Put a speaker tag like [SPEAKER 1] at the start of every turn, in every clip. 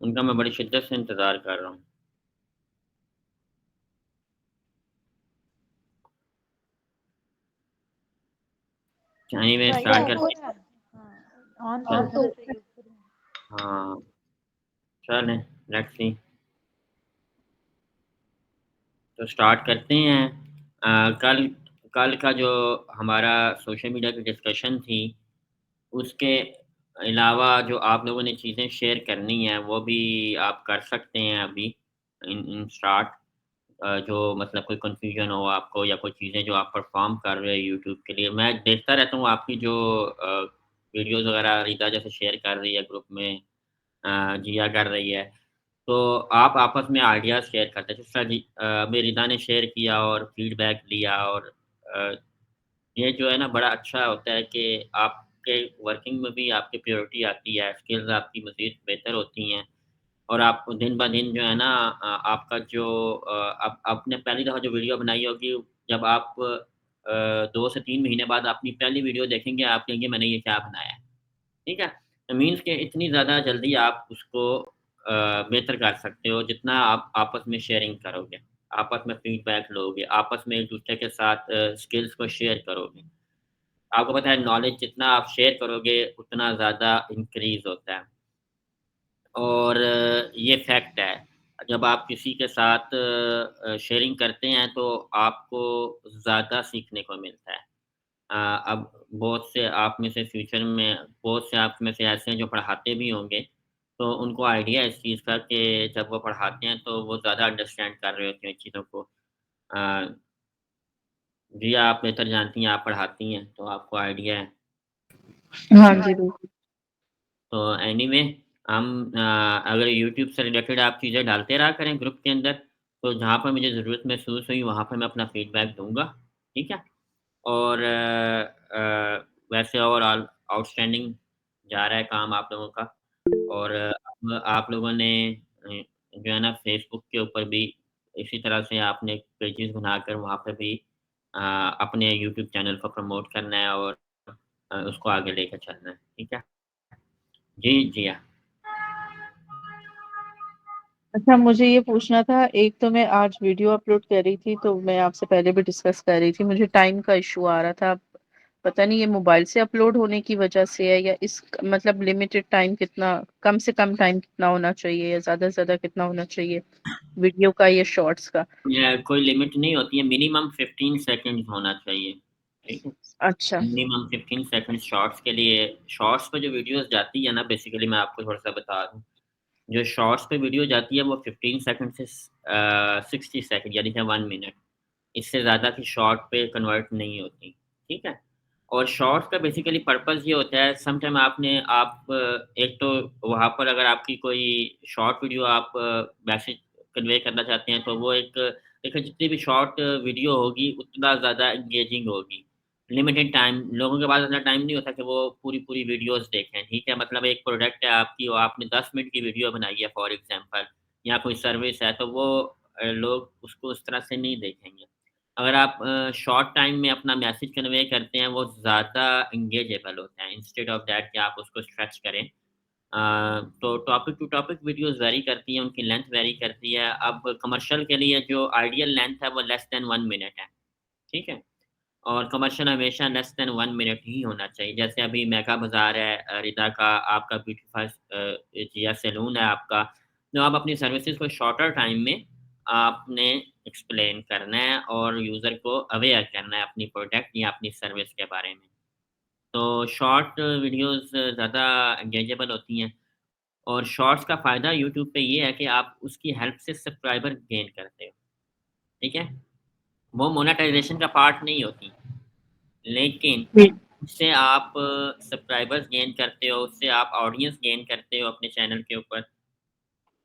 [SPEAKER 1] उनका मैं बड़ी शिद्दत से इंतज़ार कर रहा हूँ। एनीवे
[SPEAKER 2] क्या
[SPEAKER 1] स्टार्ट
[SPEAKER 2] ये
[SPEAKER 1] करते
[SPEAKER 2] हो
[SPEAKER 1] हैं।
[SPEAKER 2] रहा है? हाँ, ऑन तो
[SPEAKER 1] चल
[SPEAKER 2] हो रहा है।
[SPEAKER 1] हाँ, चलें लेट्स सी। तो स्टार्ट करते हैं। कल कल का जो हमारा सोशल मीडिया की डिस्कशन थी, उसके अलावा जो आप लोगों ने चीज़ें शेयर करनी हैं, वो भी आप कर सकते हैं अभी इन इन स्टार्ट। जो मतलब कोई कन्फ्यूज़न हो आपको या कोई चीज़ें जो आप परफ़ॉर्म कर रहे हैं यूट्यूब के लिए। मैं देखता रहता हूँ आपकी जो वीडियोज़ वग़ैरह रिता जैसे शेयर कर रही है ग्रुप में, जिया कर रही है। तो आप आपस में आइडियाज़ शेयर करते हैं। जिस तरह अभी रिदा ने शेयर किया और फीडबैक लिया और अ, ये जो है ना बड़ा अच्छा होता है कि आपके वर्किंग में भी आपकी प्रायोरिटी आती है, स्किल्स आपकी मज़ीद बेहतर होती हैं और आप दिन-ब-दिन जो है ना आपका जो आपने पहली दफ़ा जो वीडियो बनाई होगी, जब आप 2 से 3 महीने बाद अपनी पहली वीडियो देखेंगे, आप कहेंगे मैंने ये क्या बनाया है, ठीक है? मीन्स कि इतनी ज़्यादा जल्दी आप उसको बेहतर कर सकते हो, जितना आप आपस में शेयरिंग करोगे, आपस में फीडबैक लोगे, आपस में एक-दूसरे के साथ स्किल्स को शेयर करोगे। आपको पता है नॉलेज जितना आप शेयर करोगे, उतना ज़्यादा इंक्रीज़ होता है। और ये फैक्ट है। जब आप किसी के साथ शेयरिंग करते हैं तो आपको ज़्यादा सीखने को मिलता है। अब बहुत से आप में से फ्यूचर में बहुत से आप में से ऐसे हैं जो पढ़ाते भी होंगे, तो उनको आइडिया है इस चीज़ का कि जब वो पढ़ाते हैं तो वो ज़्यादा अंडरस्टैंड कर रहे होते हैं चीज़ों को। अ, जी आप बेहतर जानती हैं, आप पढ़ाती हैं, तो आपको आइडिया है।
[SPEAKER 2] हाँ जी, बिल्कुल।
[SPEAKER 1] तो एनीवे हम अगर यूट्यूब से रिलेटेड आप चीज़ें डालते रहा करें ग्रुप के अंदर, तो जहाँ पर मुझे ज़रूरत महसूस हुई वहाँ पर मैं अपना फीडबैक दूँगा, ठीक है? और वैसे ओवरऑल आउटस्टैंडिंग जा रहा है काम आप लोगों का और अब आप लोगों ने जो है ना फेसबुक के ऊपर भी इसी तरह से आपने पेजेज़ बनाकर वहाँ पे भी अपने यूट्यूब चैनल को प्रमोट करना है और उसको आगे लेकर चलना है, ठीक है? जी, जी हाँ।
[SPEAKER 2] अच्छा, मुझे ये पूछना था, एक तो मैं आज वीडियो अपलोड कर रही थी, तो मैं आपसे पहले भी डिस्कस कर रही थी, मुझे टाइम का इश्यू आ रहा था। पता नहीं ये मोबाइल से अपलोड होने की वजह से है या इस मतलब लिमिटेड टाइम कितना, कम से कम टाइम कितना होना चाहिए या ज़्यादा से ज़्यादा कितना होना चाहिए वीडियो का या शॉर्ट्स का?
[SPEAKER 1] या कोई लिमिट नहीं होती है, मिनिमम 15 सेकंड्स होना चाहिए, ठीक है?
[SPEAKER 2] अच्छा।
[SPEAKER 1] मिनिमम 15 सेकंड्स शॉर्ट्स के लिए शॉर्ट्स पे जो वीडियोज़ जाती है ना बेसिकली मैं आपको थोड़ा-सा बता दूँ। जो शॉर्ट्स पे वीडियो जाती है वो 15 सेकंड से 60 सेकंड यानी कि 1 मिनट। इससे ज़्यादा की शॉर्ट पे कन्वर्ट नहीं होती, ठीक है? और शॉर्ट्स का बेसिकली पर्पज़ ये होता है समटाइम एक तो वहाँ पर अगर आपकी कोई शॉर्ट वीडियो आप मैसेज कन्वे करना चाहते हैं तो वो एक देखिए जितनी भी शॉर्ट वीडियो होगी उतना ज़्यादा एंगेजिंग होगी। लिमिटेड टाइम लोगों के पास इतना टाइम नहीं होता कि वो पूरी-पूरी वीडियोज़ देखें, ठीक है? मतलब एक प्रोडक्ट है आपकी और आपने 10 मिनट की वीडियो बनाई है फॉर एग्ज़ाम्पल या कोई सर्विस है तो वो लोग उसको उस तरह से नहीं देखेंगे। अगर आप शॉर्ट टाइम में अपना मैसेज कन्वे करते हैं, वो ज़्यादा एंगेजेबल होता है इंस्टेड ऑफ दैट कि आप उसको स्ट्रेच करें। तो topic to topic videos vary करती हैं, उनकी लेंथ वैरी करती है। अब कमर्शियल के लिए जो आइडियल लेंथ है, वो लेस देन 1 मिनट है, ठीक है? और कमर्शियल हमेशा लेस देन 1 मिनट ही होना चाहिए। जैसे अभी मेगा बाज़ार है रिदा का, आपका ब्यूटीफाई जिया सैलून है आपका, तो आप अपनी सर्विसेज़ को शॉर्टर टाइम में आपने एक्सप्लेन करना है और यूज़र को अवेयर करना है अपनी प्रोडक्ट या अपनी सर्विस के बारे में। तो शॉर्ट वीडियोज़ ज़्यादा एंगेजेबल होती हैं और शॉर्ट्स का फ़ायदा यूट्यूब पे ये है कि आप उसकी हेल्प से सब्सक्राइबर गेन करते हो, ठीक है? वो मोनेटाइज़ेशन का पार्ट नहीं होती। लेकिन
[SPEAKER 2] जी।
[SPEAKER 1] उससे आप सब्सक्राइबर्स गेन करते हो, उससे आप ऑडियंस गेन करते हो अपने चैनल के ऊपर,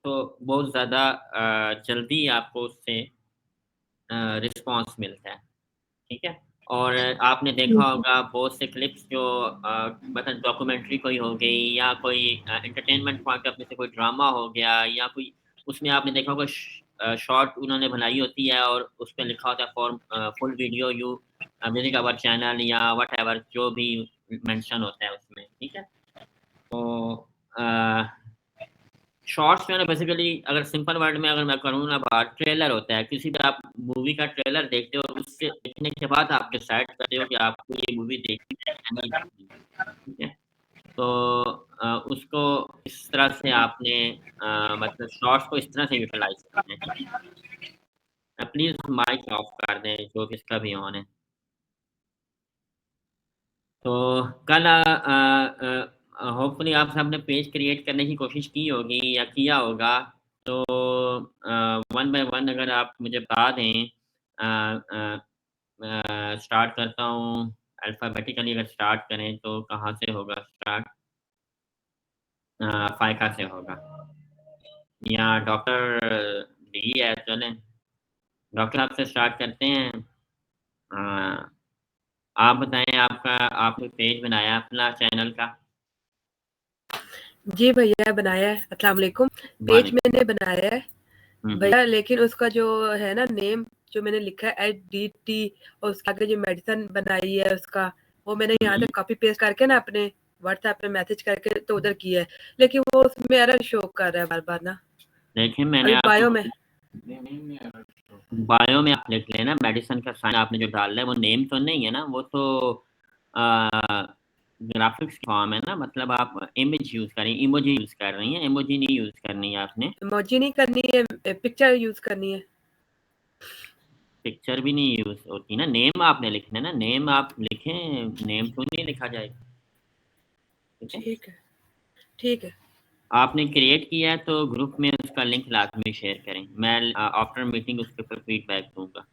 [SPEAKER 1] तो बहुत ज़्यादा जल्दी आपको उससे रिस्पॉन्स मिलता है, ठीक है? और आपने देखा होगा बहुत से क्लिप्स जो मतलब डॉक्यूमेंट्री कोई हो गई या कोई एंटरटेनमेंट पॉइंट ऑफ व्यू से कोई ड्रामा हो गया या कोई उसमें आपने देखा होगा शॉर्ट उन्होंने बनाई होती है और उस पे लिखा होता है for full video you visit our channel या व्हाटएवर जो भी मेंशन होता है उसमें, ठीक है? तो अ शॉर्ट्स जो है ना बेसिकली अगर सिंपल वर्ड में अगर मैं करूँ ना बात, ट्रेलर होता है। किसी भी आप मूवी का ट्रेलर देखते हो, उसके देखने के बाद आप डिसाइड करते हो कि आपको ये मूवी देखनी है या नहीं देखनी, ठीक है? तो उसको इस तरह से आपने मतलब शॉर्ट्स को इस तरह से यूटिलाइज़ करना है, ठीक है? प्लीज़ माइक ऑफ कर दें, जो भी इसका भी ऑन है। तो कल होपफुली आप सबने पेज क्रिएट करने की कोशिश की होगी या किया होगा। तो वन बाय वन अगर आप मुझे बता दें स्टार्ट करता हूँ अल्फ़ाबेटिकली अगर स्टार्ट करें तो कहाँ से होगा स्टार्ट? फ़ाइका से होगा या डॉक्टर डी है चलें, डॉक्टर आपसे स्टार्ट करते हैं। अ, आप बताएँ आपका आपने पेज बनाया अपना चैनल का?
[SPEAKER 3] जी भैया बनाया है। अस्सलाम वालेकुम। पेज
[SPEAKER 1] वालेकुम।
[SPEAKER 3] मैंने बनाया है
[SPEAKER 1] हुँ, हुँ।
[SPEAKER 3] भैया, लेकिन उसका जो है ना नेम जो मैंने लिखा है एचडीटी और उसके आगे जो मेडिसिन बनाई है उसका, वो मैंने यहाँ
[SPEAKER 1] हुँ।
[SPEAKER 3] से कॉपी पेस्ट करके ना अपने व्हाट्सएप पे मैसेज करके तो उधर किया है, लेकिन वो उसमें एरर शो कर रहा है बार-बार ना।
[SPEAKER 1] देखिए मैंने
[SPEAKER 3] अभी
[SPEAKER 1] आपको बायो में आप लिख लेना मेडिसिन का साइन आपने जो डाला है वो नेम तो नहीं है ना? वो तो ग्राफ़िक्स फॉर्म है ना? मतलब आप इमेज यूज़ कर रही हैं, इमोजी यूज़ कर रही हैं, इमोजी नहीं यूज़ करनी है आपने।
[SPEAKER 3] इमोजी नहीं करनी है, पिक्चर यूज़ करनी है।
[SPEAKER 1] पिक्चर भी नहीं यूज़ होती ना, नेम आपने लिखना है ना, नेम आप लिखें, नेम तो नहीं लिखा जाएगा। ठीक है?
[SPEAKER 3] ठीक है, ठीक है।
[SPEAKER 1] आपने क्रिएट किया है तो ग्रुप में उसका लिंक लाज़मी शेयर करें। मैं आफ्टर मीटिंग उसके ऊपर फीडबैक दूँगा।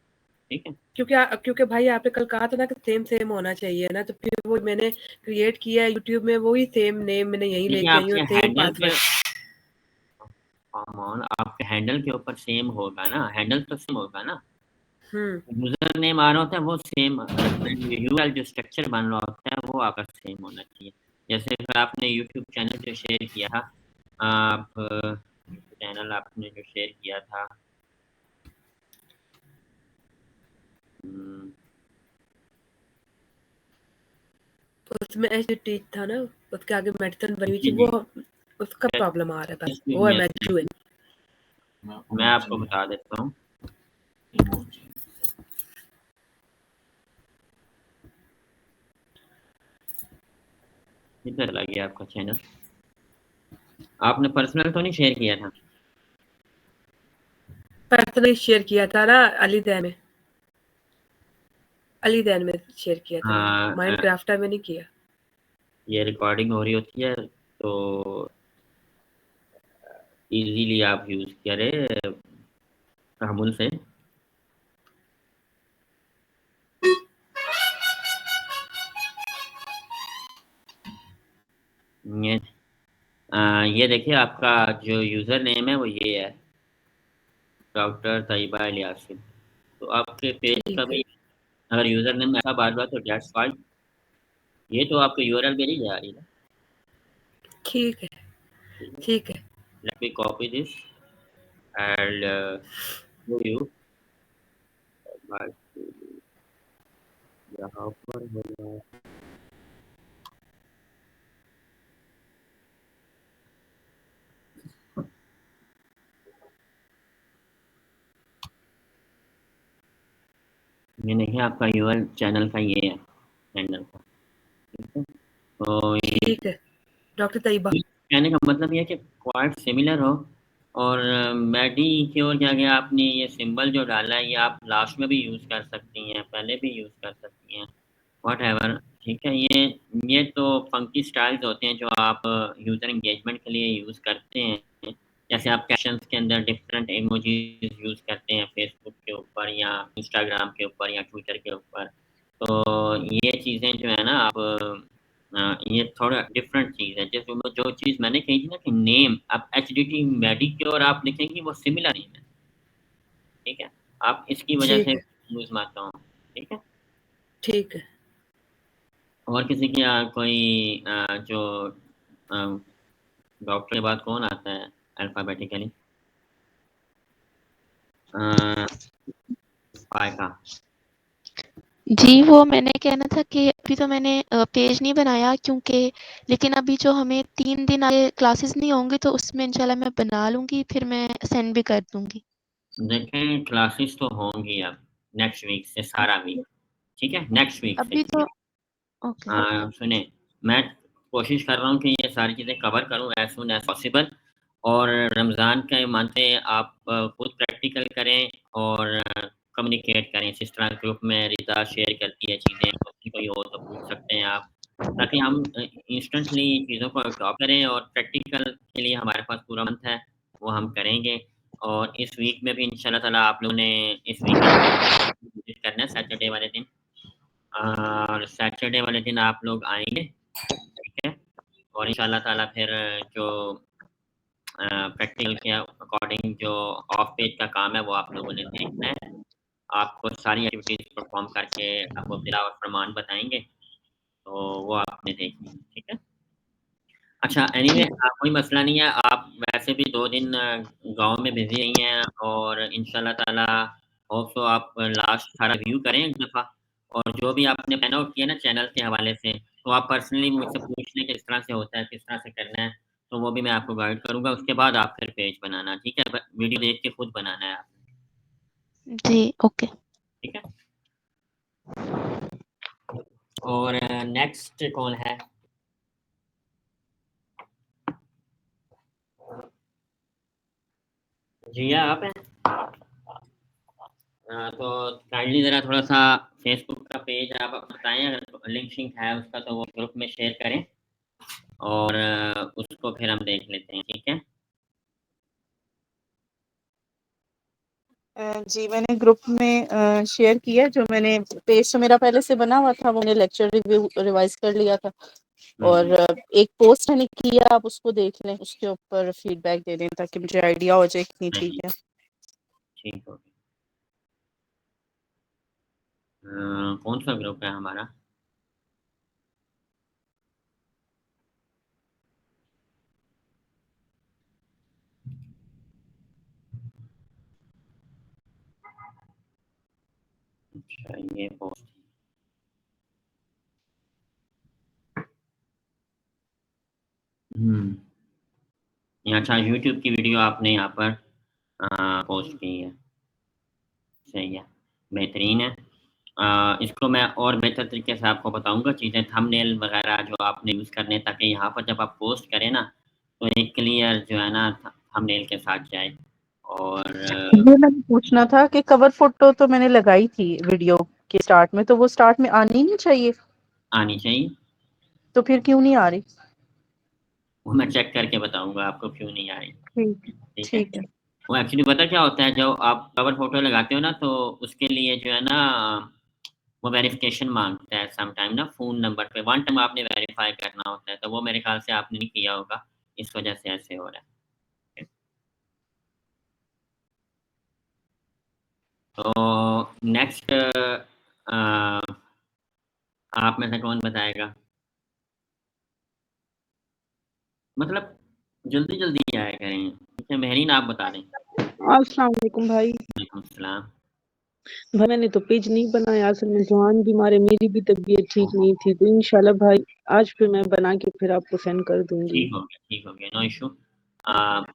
[SPEAKER 1] ठीक है?
[SPEAKER 3] क्योंकि भाई आपने कल कहा था ना कि सेम होना चाहिए ना, तो फिर वो मैंने क्रिएट किया है यूट्यूब में, वही सेम नेम मैंने यहीं
[SPEAKER 1] ठीक है,
[SPEAKER 3] लेके आई हूँ,
[SPEAKER 1] आपके
[SPEAKER 3] सेम
[SPEAKER 1] हैंडल पे
[SPEAKER 3] पासवर्ड।
[SPEAKER 1] कम ऑन आपके हैंडल के ऊपर सेम होगा ना, हैंडल तो सेम होगा ना।
[SPEAKER 3] हुँ।
[SPEAKER 1] यूज़र नेम आ रहा होता है वो सेम यूआरएल जो स्ट्रक्चर बन रहा होता है वो आपका सेम होना चाहिए। जैसे अगर आपने यूट्यूब चैनल जो शेयर किया था, आप चैनल आपने जो शेयर किया था हुँ,
[SPEAKER 3] उसमें एचटीटी था ना, उसके आगे मेडिसिन बनी हुई थी,
[SPEAKER 1] जी,
[SPEAKER 3] वो
[SPEAKER 1] जी।
[SPEAKER 3] उसका प्रॉब्लम आ रहा है बस, वो है
[SPEAKER 1] यस, यस।
[SPEAKER 3] मैथ्यू है।
[SPEAKER 1] मैं आपको बता देता हूँ। किधर चला गया आपका चैनल? आपने पर्सनल तो नहीं शेयर किया था?
[SPEAKER 3] पर्सनली शेयर किया था ना अली दैन में शेयर किया था मैंने,
[SPEAKER 1] हाँ
[SPEAKER 3] माइनक्राफ्टर में नहीं किया।
[SPEAKER 1] ये रिकॉर्डिंग हो रही होती है तो इज़िली आप यूज़ करें तहम्मुल से। ये ये देखिए आपका जो यूज़र नेम है वो ये है, डॉक्टर तैयबा अल यासिन। तो आपके पेज का
[SPEAKER 3] ठीक है,
[SPEAKER 1] भी अगर यूज़र नेम ऐसा बार-बार तो दैट्स फाइन। ये तो आपको यूआरएल पे नहीं जा रही ना,
[SPEAKER 3] ठीक है,
[SPEAKER 1] ठीक है?
[SPEAKER 3] ठीक है।
[SPEAKER 1] Let me copy this and show you by यहाँ पर होगा ये नहीं आपका यूआरएल चैनल का ये है, हैंडल का, ठीक है? तो ये
[SPEAKER 3] ठीक है, डॉक्टर तैयबा।
[SPEAKER 1] कहने का मतलब ये है कि क्वाइट सिमिलर हो और मैडी की ओर जाके आपने ये सिंबल जो डाला है ये आप लास्ट में भी यूज़ कर सकती हैं, पहले भी यूज़ कर सकती हैं, व्हाटएवर ठीक है? ये तो फंकी स्टाइल्स होते हैं जो आप यूज़र एंगेजमेंट के लिए यूज़ करते हैं। जैसे आप कैप्शंस के अंदर डिफरेंट इमोजीज़ यूज़ करते हैं फेसबुक के ऊपर या इंस्टाग्राम के ऊपर या ट्विटर के ऊपर। तो ये चीज़ें जो है ना आप ये थोड़ा डिफरेंट चीज़ है। जैसे वो जो चीज़ मैंने कही थी ना कि नेम आप एचडीटी मेडिक्योर आप लिखेंगी वो सिमिलर नेम है, ठीक है? आप इसकी वजह
[SPEAKER 3] ठीक
[SPEAKER 1] से
[SPEAKER 3] है,
[SPEAKER 1] यूज़ मत हो, ठीक है?
[SPEAKER 3] ठीक है।
[SPEAKER 1] और किसी की कोई जो अ, डॉक्टर के बाद कौन आता है अल्फ़ाबेटिकली? अ, फायका
[SPEAKER 4] जी, वो मैंने कहना था कि अभी तो मैंने पेज नहीं बनाया क्योंकि लेकिन अभी जो हमें 3 दिन आगे क्लासेस नहीं होंगी तो उसमें इंशाल्लाह मैं बना लूँगी, फिर मैं सेंड भी कर दूँगी।
[SPEAKER 1] देखें क्लासेस तो होंगी अब नेक्स्ट वीक से सारा वीक, ठीक है? नेक्स्ट वीक से।
[SPEAKER 4] अभी तो ओके।
[SPEAKER 1] सुनें, मैं कोशिश कर रहा हूँ कि ये सारी चीज़ें कवर करूँ एज़ सून एज़ पॉसिबल और रमज़ान के मंथ में आप खुद प्रैक्टिकल करें और कम्युनिकेट करें। जिस तरह ग्रुप में रिज़ा शेयर करती है चीज़ें, उसकी कोई हो तो पूछ सकते हैं आप, ताकि हम इंस्टेंटली चीज़ों को अडॉप्ट करें और प्रैक्टिकल के लिए हमारे पास पूरा मंथ है, वो हम करेंगे। और इस वीक में भी इंशाल्लाह ताला आप लोगों ने इस वीकेंड पे विज़िट करना है सैटरडे वाले दिन। और सैटरडे वाले दिन आप लोग आएँगे, ठीक है? और इंशाल्लाह ताला फिर जो प्रैक्टिकल के अकॉर्डिंग जो ऑफ पेज का काम है वो आप लोगों ने देखना है। आपको सारी एक्टिविटीज़ परफ़ॉर्म करके आपको तिलावत फरमान बताएँगे, तो वो आपने देखनी है, ठीक है? अच्छा एनीवे
[SPEAKER 4] ठीक
[SPEAKER 1] कोई मसला नहीं है, आप वैसे भी 2 दिन गाँव में बिज़ी रही हैं और इंशाल्लाह ताला होप सो आप लास्ट सारा रिव्यू करें एक दफ़ा और जो भी आपने फाइंड आउट किया ना चैनल के हवाले से, तो आप पर्सनली मुझसे पूछ लें किस तरह से होता है, किस तरह से करना है, तो वो भी मैं आपको गाइड करूँगा, उसके बाद आप फिर पेज बनाना, ठीक है? ब वीडियो देख के खुद बनाना है आपने,
[SPEAKER 4] जी, ओके।
[SPEAKER 1] ठीक है? और नेक्स्ट कौन है? जिया आप हैं? तो काइंडली ज़रा थोड़ा-सा फेसबुक का पेज आप बताएँ अगर लिंक शिंक है उसका तो वो ग्रुप में शेयर करें और उसको फिर हम देख लेते हैं, ठीक है?
[SPEAKER 2] जी मैंने ग्रुप में शेयर किया जो मैंने पेज तो मेरा पहले से बना हुआ था, वो मैंने लेक्चर रिव्यू रिवाइज़ कर लिया था
[SPEAKER 1] हुँ,
[SPEAKER 2] और
[SPEAKER 1] हुँ,
[SPEAKER 2] एक पोस्ट मैंने किया, आप उसको देख लें, उसके ऊपर फीडबैक दे दें ताकि मुझे आइडिया हो जाए कितनी ठीक
[SPEAKER 1] सही,
[SPEAKER 2] है।
[SPEAKER 1] ठीक हो गया। कौन-सा ग्रुप है हमारा? अच्छा ये पोस्ट हुँ, ये अच्छा यूट्यूब की वीडियो आपने यहाँ पर पोस्ट की है, सही है, बेहतरीन है। इसको मैं और बेहतर तरीके से आपको बताऊँगा चीज़ें थंबनेल वगैरह जो आपने यूज़ करने हैं ताकि यहाँ पर जब आप पोस्ट करें ना, तो एक क्लियर जो है ना थंबनेल के साथ जाए और
[SPEAKER 2] ये मैंने पूछना था कि कवर फोटो तो मैंने लगाई थी वीडियो के स्टार्ट में, तो वो स्टार्ट में आनी नहीं चाहिए,
[SPEAKER 1] आनी चाहिए।
[SPEAKER 2] तो फिर क्यों नहीं आ रही?
[SPEAKER 1] वो मैं चेक करके बताऊँगा आपको क्यों नहीं आ रही,
[SPEAKER 2] ठीक
[SPEAKER 1] ठीक है?
[SPEAKER 2] ठीक है।
[SPEAKER 1] वो एक्चुअली पता क्या होता है जब आप कवर फ़ोटो लगाते हो ना तो उसके लिए जो है ना वो वेरिफ़िकेशन माँगता है सम टाइम ना फ़ोन नंबर पे, वन टाइम आपने वेरीफ़ाई करना होता है, तो वो मेरे ख़्याल से आपने नहीं किया होगा, इस वज़ह से ऐसे हो रहा है। तो नेक्स्ट आप में से कौन बताएगा? मतलब जल्दी-जल्दी आया करें, ठीक है? मेहरीन आप बता दें।
[SPEAKER 5] अस्सलाम वालेकुम भाई।
[SPEAKER 1] वालेकुम सलाम।
[SPEAKER 5] भाई मैंने तो पेज नहीं बनाया असल में ज़ुबान बीमार है, मेरी भी तबीयत ठीक नहीं थी, तो इंशाल्लाह भाई आज फिर मैं बना के फिर आपको सेंड कर दूँगी।
[SPEAKER 1] ठीक हो गया, नो इश्यू। अ,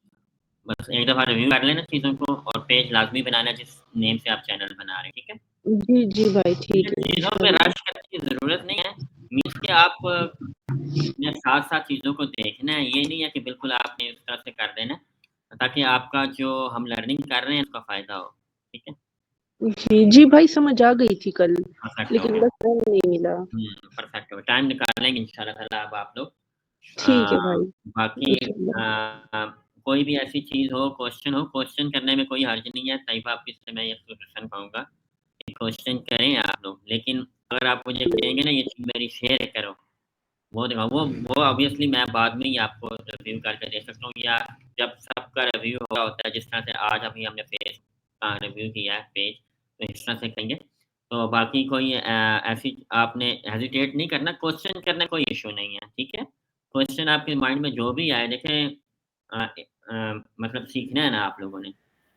[SPEAKER 1] बस एक दफ़ा रिव्यू कर लेना चीज़ों को और पेज लाज़मी बनाना जिस नेम से आप चैनल बना रहे हैं, ठीक है?
[SPEAKER 5] जी, जी भाई
[SPEAKER 1] ये
[SPEAKER 5] ठीक है
[SPEAKER 1] चीज़ों पे
[SPEAKER 5] इंशाल्लाह।
[SPEAKER 1] रश करने की ज़रूरत नहीं है, मीन्स कि आप अपने साथ-साथ चीज़ों को देखना है, ये नहीं है कि बिल्कुल आपने उस तरह से कर देना है, ताकि आपका जो हम लर्निंग कर रहे हैं उसका फ़ायदा हो, ठीक है?
[SPEAKER 5] जी, जी भाई समझ आ गई थी कल,
[SPEAKER 1] परफेक्ट हो
[SPEAKER 5] लेकिन
[SPEAKER 1] गया।
[SPEAKER 5] बस टाइम नहीं मिला।
[SPEAKER 1] परफेक्ट हो टाइम निकाल लेंगे इंशाल्लाह ताला अब आप लोग।
[SPEAKER 5] ठीक है
[SPEAKER 1] अ,
[SPEAKER 5] भाई,
[SPEAKER 1] बाकी
[SPEAKER 5] इंशाल्लाह।
[SPEAKER 1] कोई भी ऐसी चीज़ हो, क्वेश्चन करने में कोई हर्ज नहीं है, तइबा आपकी से मैं ये सजेशन कहूँगा कि क्वेश्चन करें आप लोग, लेकिन अगर आप मुझे कहेंगे ना ये चीज़ मेरी शेयर करो, वो देखो वो ऑब्वियसली मैं बाद में ही आपको रिव्यू करके दे सकता हूँ या जब सबका रिव्यू हो रहा होता है, जिस तरह से आज अभी हमने फेस का रिव्यू किया है पेज, तो इस तरह से करेंगे। तो बाकी कोई ऐसी आपने हेजिटेट नहीं करना, क्वेश्चन करना कोई इश्यू नहीं है, ठीक है? क्वेश्चन आपके माइंड में जो भी आए देखें मतलब सीखना है ना आप लोगों ने,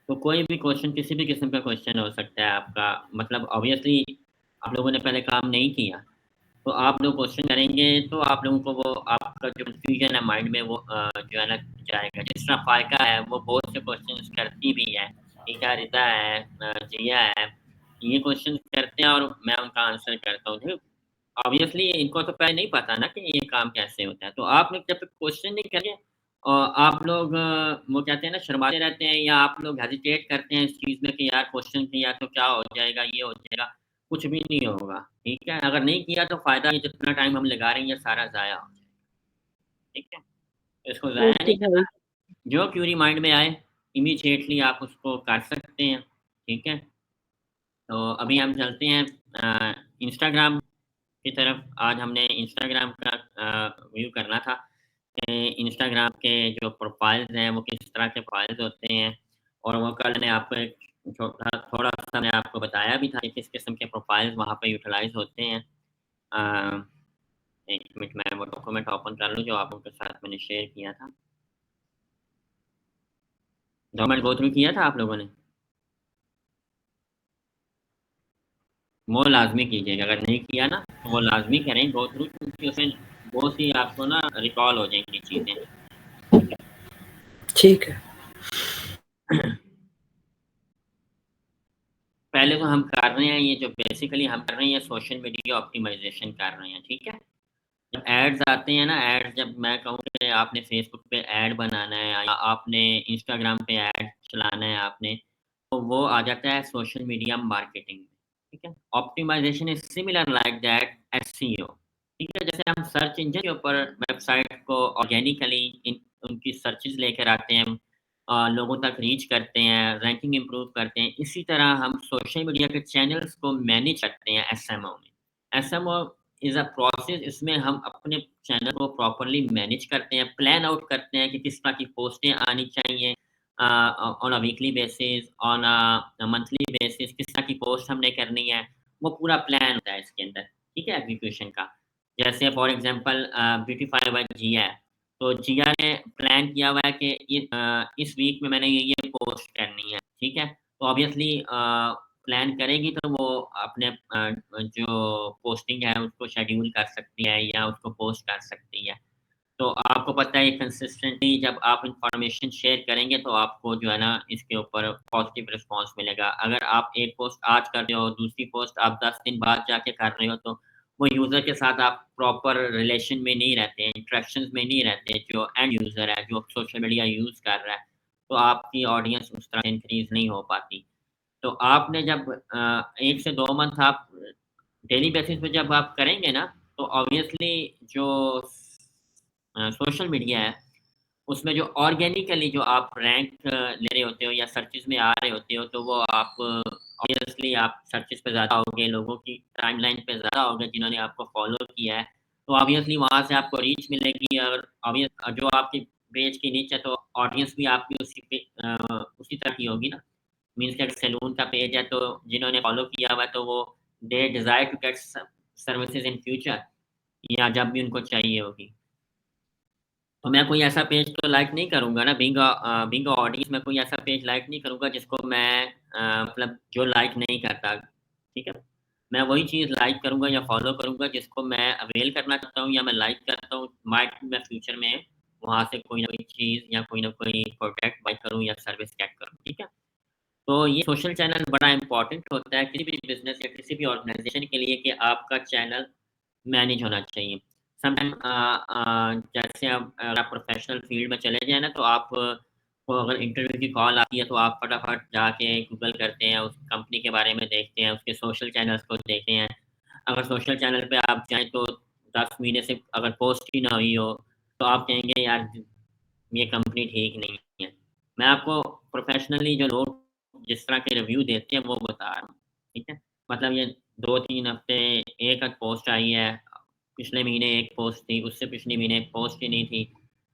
[SPEAKER 1] तो कोई भी क्वेश्चन किसी भी किस्म का क्वेश्चन हो सकता है आपका मतलब ऑब्वियसली आप लोगों ने पहले काम नहीं किया, तो आप लोग क्वेश्चन करेंगे तो आप लोगों को वो आपका जो कन्फ्यूजन है माइंड में वो जो है ना जाएगा। जिस तरह फ़ायका है वो बहुत से क्वेश्चंस करती भी है, ठीक है, रिता है, जिया है, ये क्वेश्चंस करते हैं और मैं उनका आंसर करता हूँ। देखो ऑब्वियसली इनको तो पहले नहीं पता ना कि ये काम कैसे होता है, तो आप लोग जब तक क्वेश्चन नहीं करेंगे आप लोग वो कहते हैं ना शर्माते रहते हैं या आप लोग हेजिटेट करते हैं इस चीज़ में कि यार क्वेश्चन किया तो क्या हो जाएगा, ये हो जाएगा, कुछ भी नहीं होगा, ठीक है? अगर नहीं किया तो फ़ायदा नहीं, जितना टाइम हम लगा रहे हैं ये सारा ज़ाया हो जाएगा, ठीक है? तो इसको ज़ाया
[SPEAKER 5] ओके
[SPEAKER 1] नहीं
[SPEAKER 5] भाई।
[SPEAKER 1] करना, जो क्वेरी माइंड में आए इमीडिएटली आप उसको कर सकते हैं, ठीक है? तो अभी हम चलते हैं इंस्टाग्राम की तरफ। आज हमने इंस्टाग्राम का व्यू करना था कि इंस्टाग्राम के जो प्रोफाइल्स हैं वो किस तरह के प्रोफाइल्स होते हैं और वो कल मैंने आपको एक थोड़ा-सा मैंने आपको बताया भी था कि किस किस्म के प्रोफाइल्स वहाँ पे यूटिलाइज़ होते हैं। अ, 1 मिनट मैं वो डॉक्यूमेंट ओपन कर लूँ जो आप लोगों के साथ मैंने शेयर किया था। डॉक्यूमेंट गो थ्रू किया था आप लोगों ने? वो लाज़मी कीजिएगा, अगर नहीं किया ना तो वो लाज़मी करें गो थ्रू, क्योंकि उसमें बहुत सी आपको ना रिकॉल हो जाएँगी चीज़ें।
[SPEAKER 3] ठीक है।
[SPEAKER 1] पहले तो हम कर रहे हैं ये जो बेसिकली हम कर रहे हैं ये सोशल मीडिया ऑप्टिमाइज़ेशन कर रहे हैं, ठीक है? जब एड्स आते हैं ना, एड्स जब मैं कहूँ कि आपने फ़ेसबुक पे ऐड बनाना है या आपने इंस्टाग्राम पे ऐड चलाना है आपने, तो वो आ जाता है सोशल मीडिया मार्केटिंग में, ठीक है? Optimisation is similar like that SEO, ठीक है? जैसे हम सर्च इंजन के ऊपर वेबसाइट को ऑर्गेनिकली इन उनकी सर्चेज़ लेकर आते हैं, लोगों तक रीच करते हैं, रैंकिंग इम्प्रूव करते हैं, इसी तरह हम सोशल मीडिया के चैनल्स को मैनेज करते हैं एसएमओ में। एसएमओ इज़ अ प्रोसेस, इसमें हम अपने चैनल को प्रॉपर्ली मैनेज करते हैं, प्लान आउट करते हैं कि किस तरह की पोस्टें आनी चाहिए on a weekly basis, on a monthly basis, किस तरह की पोस्ट हमने करनी है, वो पूरा प्लान होता है इसके अंदर, ठीक है, एग्जीक्यूशन का। जैसे फॉर एग्ज़ाम्पल ब्यूटीफाई बाय जिया है, तो जिया ने प्लान किया हुआ है कि इस वीक में मैंने ये पोस्ट करनी है, ठीक है? तो ऑब्वियसली प्लान करेगी तो वो अपने जो पोस्टिंग है उसको शेड्यूल कर सकती है या उसको पोस्ट कर सकती है। तो आपको पता है कंसिस्टेंटली जब आप इन्फॉर्मेशन शेयर करेंगे तो आपको जो है ना इसके ऊपर पॉजिटिव रिस्पॉन्स मिलेगा। अगर आप एक पोस्ट आज कर रहे हो, दूसरी पोस्ट आप 10 दिन बाद जाके कर रहे हो तो वो यूज़र के साथ आप प्रॉपर रिलेशन में नहीं रहते हैं, इंटरेक्शंस में नहीं रहते, जो एंड यूज़र है, जो सोशल मीडिया यूज़ कर रहा है, तो आपकी ऑडियंस उस तरह इंक्रीज़ नहीं हो पाती। तो आपने जब 1 से 2 मंथ आप डेली बेसिस पे जब आप करेंगे ना, तो ऑब्वियसली जो सोशल मीडिया है, उसमें जो ऑर्गेनिकली जो आप रैंक ले रहे होते हो या सर्चेज़ में आ रहे होते हो, तो वो आप ऑब्वियसली आप सर्चेज़ पे ज़्यादा आओगे, लोगों की टाइमलाइन पे ज़्यादा आओगे जिन्होंने आपको फ़ॉलो किया है, तो ऑब्वियसली वहाँ से आपको रीच मिलेगी और जो आपकी पेज की रीच है, तो ऑडियंस भी आपकी उसी तरह की होगी ना। मीन्स कि अगर सैलून का पेज है, तो जिन्होंने फ़ॉलो किया हुआ है, तो वो they desire to get services in future या जब भी उनको चाहिए होगी। तो मैं कोई ऐसा पेज तो लाइक नहीं करूँगा ना, बीइंग अ ऑडियंस मैं कोई ऐसा पेज लाइक नहीं करूँगा जिसको मैं मतलब जो लाइक नहीं करता, ठीक है? मैं वही चीज़ लाइक करूँगा या फ़ॉलो करूँगा जिसको मैं अवेल करना चाहता हूँ या मैं लाइक करता हूँ, माइट मैं फ्यूचर में वहाँ से कोई ना कोई चीज़ या कोई ना कोई प्रोडक्ट बाय करूँ या सर्विस गेट करूँ, ठीक है? तो ये सोशल चैनल बड़ा इम्पोर्टेंट होता है किसी भी बिज़नेस या किसी भी ऑर्गेनाइज़ेशन के लिए कि आपका चैनल मैनेज होना चाहिए। समटाइम जैसे अब अगर आप प्रोफ़ेशनल फ़ील्ड में चले जाएँ ना, तो आप को अगर इंटरव्यू की कॉल आती है, तो आप फटाफट जाके गूगल करते हैं, उस कंपनी के बारे में देखते हैं, उसके सोशल चैनल्स को देखते हैं। अगर सोशल चैनल पे आप जाएँ, तो 10 महीने से अगर पोस्ट ही ना हुई हो, तो आप कहेंगे, "यार, ये कंपनी ठीक नहीं है।" मैं आपको प्रोफ़ेशनली जो लोग जिस तरह के रिव्यू देते हैं, वो बता रहा हूँ, ठीक है? मतलब ये 2-3 हफ़्ते एक आध पोस्ट आई है, पिछले महीने एक पोस्ट थी, उससे पिछले महीने एक पोस्ट ही नहीं थी,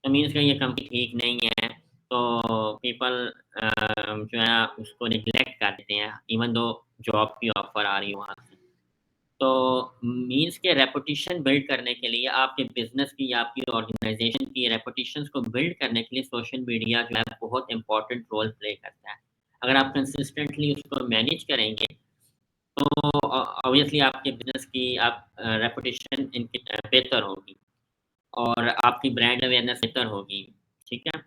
[SPEAKER 1] तो मीन्स कि ये कंपनी ठीक नहीं है। तो पीपल जो है ना उसको नेग्लेक्ट कर देते हैं, इवन दो जॉब की ऑफ़र आ रही है वहाँ से। तो मीन्स के रेपुटेशन बिल्ड करने के लिए आपके बिज़नेस की या आपकी ऑर्गेनाइज़ेशन की रेपुटेशंस को बिल्ड करने के लिए सोशल मीडिया जो है बहुत इम्पोर्टेंट रोल प्ले करता है। अगर आप कंसिस्टेंटली उसको मैनेज करेंगे, तो ऑब्वियसली आपके बिज़नेस की आप रेपुटेशन इनकी बेहतर होगी और आपकी ब्रांड अवेयरनेस बेहतर होगी, ठीक है?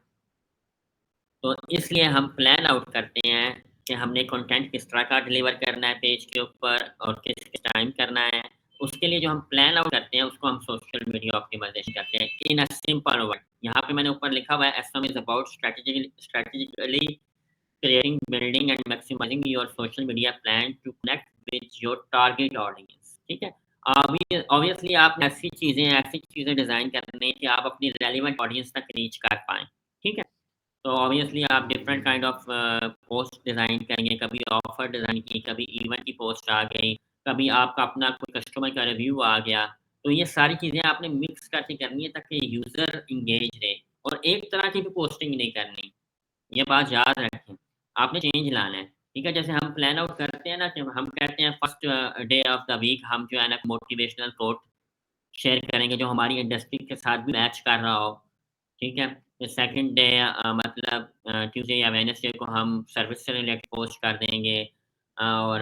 [SPEAKER 1] तो इसलिए हम प्लान आउट करते हैं कि हमने कंटेंट किस तरह का डिलीवर करना है पेज के ऊपर और किस टाइम करना है। उसके लिए जो हम प्लान आउट करते हैं उसको हम सोशल मीडिया ऑप्टिमाइज़ेशन कहते हैं इन अ सिंपल वर्ड। यहाँ पे मैंने ऊपर लिखा हुआ है SM is about strategically creating, building and maximizing your social media plan to connect with your target audience, ठीक है? अभी ऑब्वियसली आप ऐसी चीज़ें डिज़ाइन करनी है कि आप अपनी रेलेवेंट ऑडियंस तक रीच कर पाएँ, ठीक है? तो ऑब्वियसली आप different kind of post design करेंगे, कभी ऑफ़र डिज़ाइन की, कभी इवेंट की पोस्ट आ गई, कभी आपका अपना कोई कस्टमर का रिव्यू आ गया। तो ये सारी चीज़ें आपने मिक्स करके करनी है ताकि यूज़र एंगेज रहे और एक तरह की भी पोस्टिंग नहीं करनी। ये बात याद रखें, आपने चेंज लाना है, ठीक है? जैसे हम प्लान आउट करते हैं ना कि हम कहते हैं first day of the week हम जो है ना मोटिवेशनल कोट शेयर करेंगे जो हमारी इंडस्ट्री के साथ भी मैच कर रहा हो, ठीक है? फिर सेकंड डे मतलब ट्यूसडे या वेडनेसडे को हम सर्विस से रिलेटेड पोस्ट कर देंगे और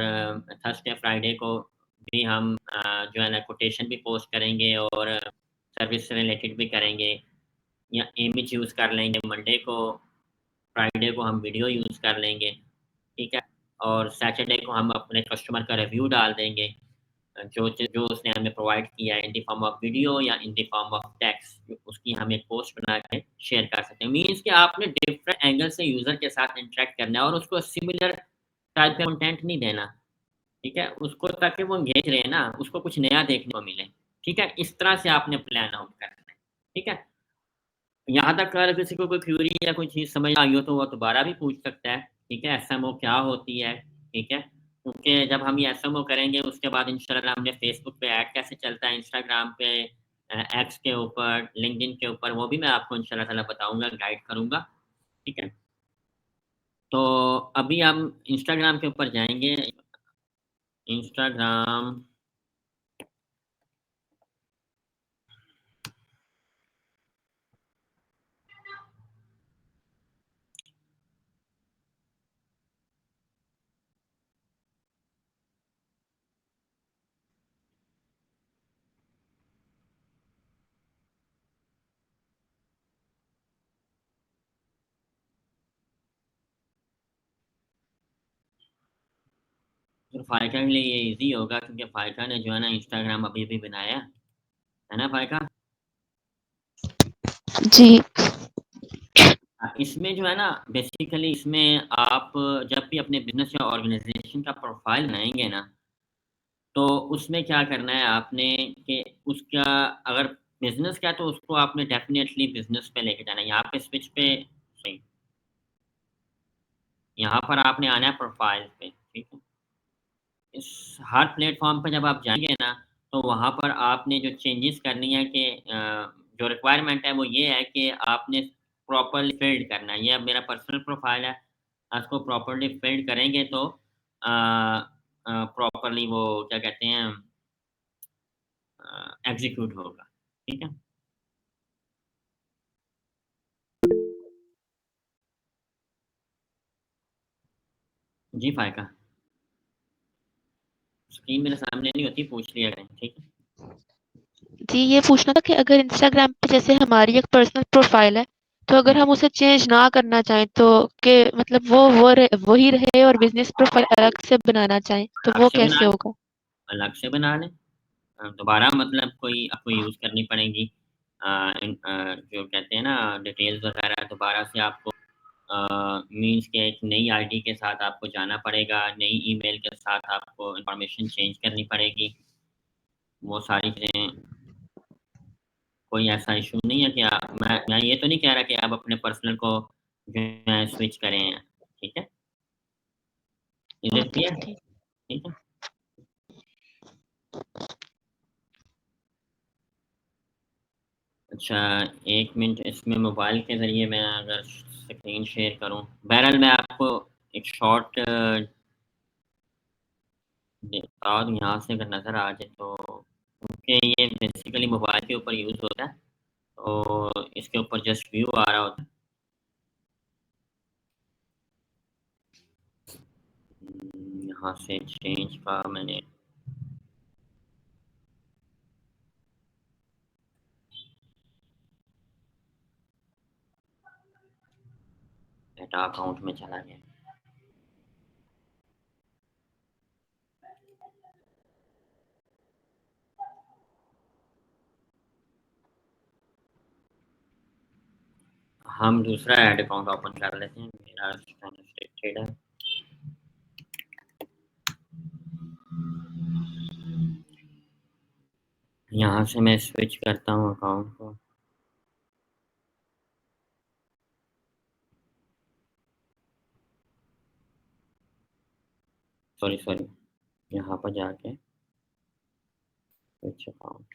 [SPEAKER 1] थर्सडे, फ्राइडे को भी हम जो है ना कोटेशन भी पोस्ट करेंगे और सर्विस से रिलेटेड भी करेंगे या इमेज यूज़ कर लेंगे मंडे को फ्राइडे को हम वीडियो यूज़ कर लेंगे, ठीक है? और सैटरडे को हम अपने कस्टमर का रिव्यू डाल देंगे जो उसने हमें प्रोवाइड किया है in the form of video या in the form of text उसकी हम एक पोस्ट बना के शेयर कर सकते हैं। मीन्स कि आपने डिफरेंट एंगल से यूज़र के साथ इंटरैक्ट करना है और उसको सिमिलर टाइप का कंटेंट नहीं देना, ठीक है? उसको ताकि वो एंगेज रहे ना, उसको कुछ नया देखने को मिले, ठीक है? इस तरह से आपने प्लान आउट करना है, ठीक है? यहाँ तक अगर किसी को कोई क्वेरी या कोई चीज़ समझ ना आई हो तो वो दोबारा भी पूछ सकता है, ठीक है? एसएमओ क्या होती है, ठीक है? क्योंकि जब हम ये एसएमओ करेंगे उसके बाद इंशाल्लाह हमने फेसबुक पे ऐड कैसे चलता है, इंस्टाग्राम पे एक्स के ऊपर, लिंक्डइन के ऊपर वो भी मैं आपको इंशाल्लाह ताला बताऊँगा, गाइड करूँगा, ठीक है? तो अभी हम इंस्टाग्राम के ऊपर जाएँगे, इंस्टाग्राम तो फ़ाइका के लिए ये ईज़ी होगा क्योंकि फ़ाइका ने जो है ना इंस्टाग्राम अभी-अभी बनाया, है ना फ़ाइका?
[SPEAKER 4] जी।
[SPEAKER 1] इसमें जो है ना बेसिकली इसमें आप जब भी अपने बिज़नेस या ऑर्गेनाइज़ेशन का प्रोफ़ाइल बनाएँगे ना, तो उसमें क्या करना है आपने कि उसका अगर बिज़नेस का है तो उसको आपने डेफ़िनेटली बिज़नेस पे लेके जाना है। यहाँ पे स्विच पे सही, यहाँ पर आपने आना है प्रोफ़ाइल पे, ठीक है? इस हर प्लेटफ़ॉर्म पे जब आप जाएँगे ना, तो वहाँ पर आपने जो चेंजेज़ करनी है कि जो रिक्वायरमेंट है वो ये है कि आपने प्रॉपर्ली फ़िल्ड करना है। ये अब मेरा पर्सनल प्रोफ़ाइल है, उसको प्रॉपर्ली फ़िल्ड करेंगे तो प्रॉपर्ली वो क्या कहते हैं एग्ज़ीक्यूट होगा, ठीक है? जी, फ़ायका। स्क्रीन मेरे सामने नहीं होती, पूछ लिया करें, ठीक है?
[SPEAKER 4] जी, ये पूछना था कि अगर इंस्टाग्राम पे जैसे हमारी एक पर्सनल प्रोफ़ाइल है, तो अगर
[SPEAKER 1] हुँ,
[SPEAKER 4] हम उसे चेंज ना करना चाहें तो के मतलब वही रहे और बिज़नेस प्रोफ़ाइल अलग से बनाना चाहें, तो
[SPEAKER 1] अलग
[SPEAKER 4] वो
[SPEAKER 1] से बना
[SPEAKER 4] कैसे
[SPEAKER 1] लें
[SPEAKER 4] होगा?
[SPEAKER 1] अलग से बना लें। दोबारा मतलब कोई आपको यूज़ करनी पड़ेगी। जो कहते हैं ना डिटेल्स वगैरह दोबारा से आपको मीन्स के एक नई आईडी के साथ आपको जाना पड़ेगा, नई ईमेल के साथ आपको इन्फॉर्मेशन चेंज करनी पड़ेगी। वो सारी चीज़ें कोई ऐसा इश्यू नहीं है कि मैं ये तो नहीं कह रहा कि आप अपने पर्सनल को जो है स्विच करें, ठीक है? Is it
[SPEAKER 4] okay,
[SPEAKER 1] clear?
[SPEAKER 4] ठीक।
[SPEAKER 1] ठीक है? अच्छा 1 मिनट इसमें मोबाइल के ज़रिए मैं अगर स्क्रीन शेयर करूँ, बहरहाल मैं आपको एक शॉर्ट बता दूँ यहाँ से अगर नज़र आ जाए तो क्योंकि ये बेसिकली मोबाइल के ऊपर यूज़ होता है, तो इसके ऊपर जस्ट व्यू आ रहा होता है। यहाँ यहाँ से चेंज का मैंने डेटा अकाउंट में चला गया। हम दूसरा ऐड अकाउंट ओपन कर लेते हैं, मेरा रिस्ट्रिक्टेड है। यहाँ से मैं स्विच करता हूँ अकाउंट को। सॉरी यहाँ पर जाके स्विच अकाउंट।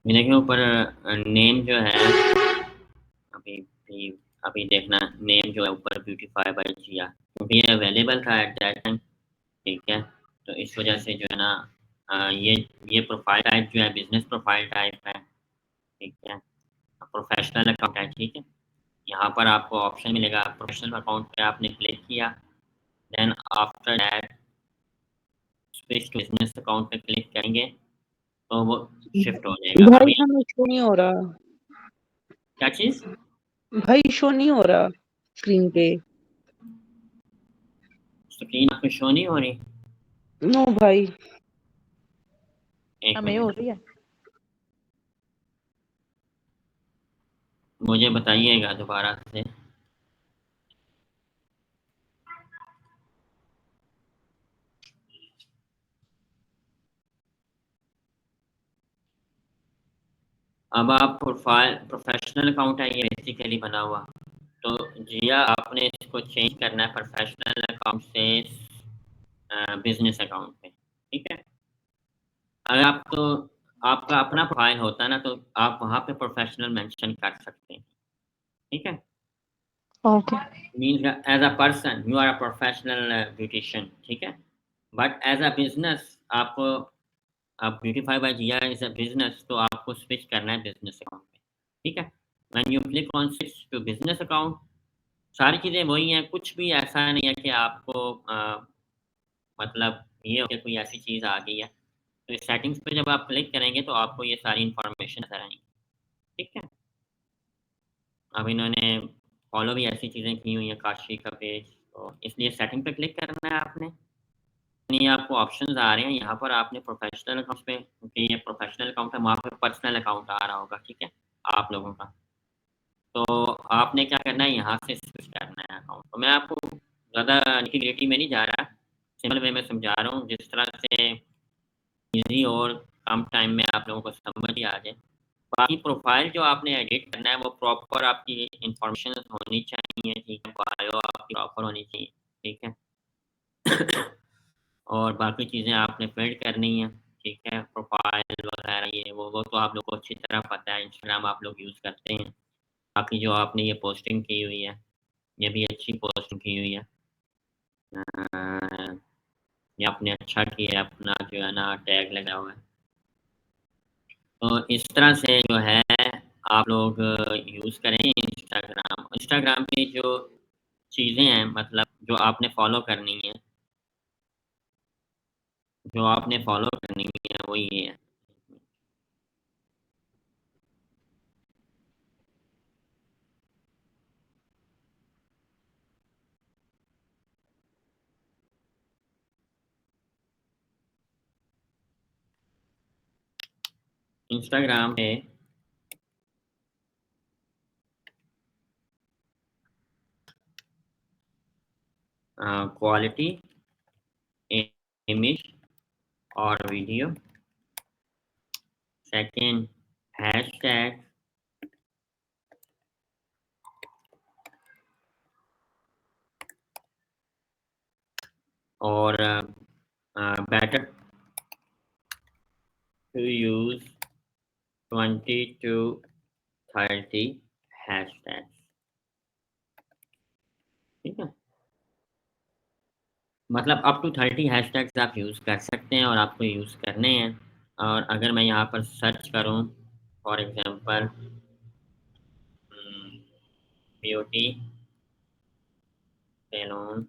[SPEAKER 1] देखिए ऊपर नेम जो है अभी देखना, नेम जो है ऊपर ब्यूटीफाई बाय जिया, क्योंकि ये अवेलेबल था एट दैट टाइम, ठीक है। तो इस वजह से जो है ना ये प्रोफाइल टाइप जो है बिजनेस प्रोफाइल टाइप है, ठीक है। प्रोफेशनल अकाउंट है, ठीक है। यहाँ पर आपको ऑप्शन मिलेगा, प्रोफेशनल अकाउंट पे आपने क्लिक किया, then after that switch to business account पे क्लिक करेंगे तो वो शिफ्ट हो जाएगा।
[SPEAKER 5] भाई
[SPEAKER 1] अभी
[SPEAKER 5] हमें शो नहीं हो रहा।
[SPEAKER 1] क्या चीज?
[SPEAKER 5] भाई शो नहीं हो रहा स्क्रीन पे।
[SPEAKER 1] स्क्रीन आपको शो नहीं हो रही?
[SPEAKER 5] नो भाई।
[SPEAKER 1] एक
[SPEAKER 2] हमें हो
[SPEAKER 1] मिनट
[SPEAKER 2] रही है।
[SPEAKER 1] मुझे बताइएगा दोबारा से। अब आप प्रोफेशनल अकाउंट है ये बेसिकली बना हुआ, तो जिया आपने इसको चेंज करना है प्रोफेशनल अकाउंट से बिजनेस अकाउंट पे, ठीक है। अगर आप तो आपका अपना प्रोफाइल होता है ना, तो आप वहाँ पे प्रोफेशनल मेंशन कर सकते हैं, ठीक है।
[SPEAKER 2] Okay.
[SPEAKER 1] Means as a person you are a professional beautician, ठीक है। बट एज अ बिजनेस आप Beautify by Jiya is a business, तो आपको स्विच करना है बिजनेस अकाउंट पे, ठीक है। When you click on switch to business account, सारी चीज़ें वही हैं, कुछ भी ऐसा नहीं है कि आपको मतलब ये हो कि कोई ऐसी चीज़ आ गई है। तो इस सेटिंग्स पे जब आप क्लिक करेंगे तो आपको ये सारी इन्फॉर्मेशन नज़र आएँगी, ठीक है। अब इन्होंने फॉलो भी ऐसी चीज़ें की हुई हैं, काशी का पेज, तो इसलिए सेटिंग पे क्लिक करना है आपने। ये आपको ऑप्शंस आ रहे हैं, यहाँ पर आपने प्रोफेशनल अकाउंट पे, क्योंकि ये प्रोफेशनल अकाउंट है, वहाँ पे पर्सनल अकाउंट आ रहा होगा, ठीक है, आप लोगों का। तो आपने क्या करना है, यहाँ से स्विच करना है अकाउंट। तो मैं आपको ज़्यादा निटी-ग्रिटी में नहीं जा रहा, सिंपल वे में समझा रहा हूँ, जिस तरह से ईज़ी और कम टाइम में आप लोगों को समझ ही आ जाए। बाकी प्रोफाइल जो आपने एडिट करना है वो प्रॉपर आपकी इन्फॉर्मेशन होनी चाहिए, ठीक है, बायो आपकी प्रॉपर होनी चाहिए, ठीक है। और बाकी चीज़ें आपने फिल करनी है, ठीक है, प्रोफाइल वगैरह ये वो तो आप लोग को अच्छी तरह पता है, इंस्टाग्राम आप लोग यूज़ करते हैं। बाकी जो आपने ये पोस्टिंग की हुई है, ये भी अच्छी पोस्टिंग की हुई है। ये आपने अच्छा किया है, अपना जो है ना टैग लगा हुआ है। तो इस तरह से जो है आप लोग यूज़ करें इंस्टाग्राम। इंस्टाग्राम पे जो चीज़ें हैं, मतलब जो आपने फ़ॉलो करनी है, वो ये है। इंस्टाग्राम पे क्वालिटी, इमेज और वीडियो, सेकंड हैशटैग, और better to use 20 to 30 hashtags, ठीक है। मतलब अप टू 30 हैशटैग्स आप यूज़ कर सकते हैं और आपको यूज़ करने हैं। और अगर मैं यहाँ पर सर्च करूँ फॉर एग्ज़ाम्पल ब्यूटी सैलून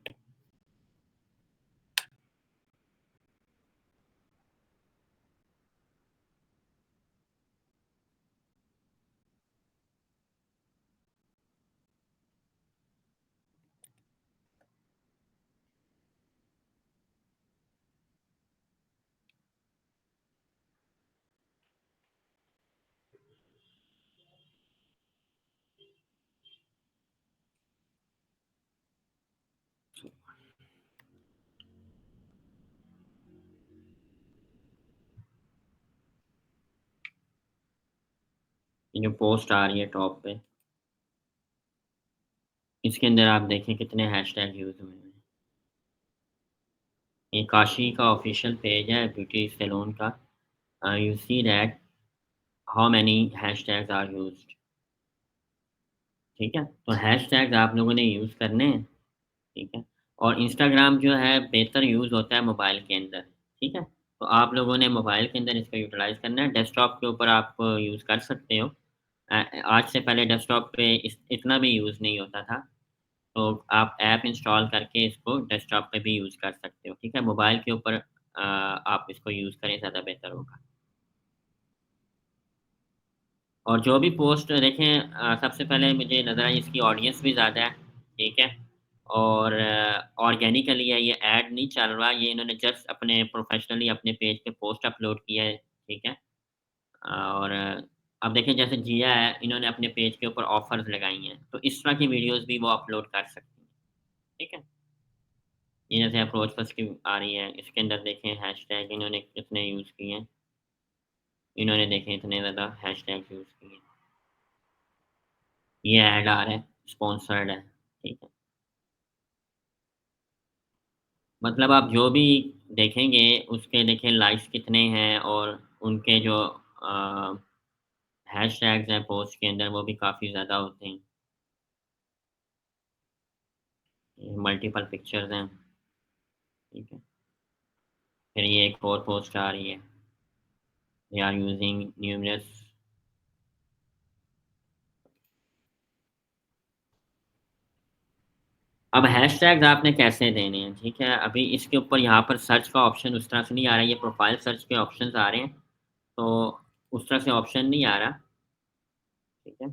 [SPEAKER 1] ये जो पोस्ट आ रही है टॉप पे, इसके अंदर आप देखें कितने हैशटैग यूज़ हुए हैं। ये काशी का ऑफ़िशियल पेज है ब्यूटी सैलून का। You see that how many hashtags are used, ठीक है? तो हैशटैग्स आप लोगों ने यूज़ करने हैं, ठीक है? और इंस्टाग्राम जो है बेहतर यूज़ होता है मोबाइल के अंदर, ठीक है? तो आप लोगों ने मोबाइल के अंदर इसका यूटिलाइज़ करना है, डेस्कटॉप के ऊपर आप यूज़ कर सकते हो। आज से पहले डेस्कटॉप पे इतना भी यूज़ नहीं होता था, तो आप ऐप इंस्टॉल करके इसको डेस्कटॉप पे भी यूज़ कर सकते हो, ठीक है? मोबाइल के ऊपर आप इसको यूज़ करें ज़्यादा बेहतर होगा। और जो भी पोस्ट देखें सबसे पहले मुझे नज़र आई इसकी ऑडियंस भी ज़्यादा है, ठीक है? और ऑर्गेनिकली है, ये ऐड नहीं चल रहा, ये इन्होंने जस्ट अपने प्रोफ़ेशनली अपने पेज पे पोस्ट अपलोड किया है, ठीक है? और अब देखिए जैसे जिया है, इन्होंने अपने पेज के ऊपर ऑफ़र्स लगाई हैं, तो इस तरह की वीडियोज़ भी वो अपलोड कर सकती हैं, ठीक है? ये जैसे अप्रोच फर्स्ट की आ रही है, इसके अंदर देखें हैशटैग इन्होंने कितने यूज़ किए हैं, इन्होंने देखें इतने ज़्यादा हैशटैग यूज़ किए हैं। ये ऐड आ रहा है, स्पॉन्सर्ड है, ठीक है? मतलब आप जो भी देखेंगे, उसके देखिए लाइक्स कितने हैं और उनके जो हैशटैग्स हैं पोस्ट के अंदर वो भी काफ़ी ज़्यादा होते हैं। मल्टीपल पिक्चर्स हैं, ठीक है? फिर ये एक और पोस्ट आ रही है, दे आर यूजिंग न्यूमरस। अब हैशटैग्स आपने कैसे देने हैं, ठीक है? अभी इसके ऊपर यहाँ पर सर्च का ऑप्शन उस तरह से नहीं आ रहा है, ये प्रोफाइल सर्च के ऑप्शंस आ रहे हैं, तो उस तरह से ऑप्शन नहीं आ रहा, ठीक है?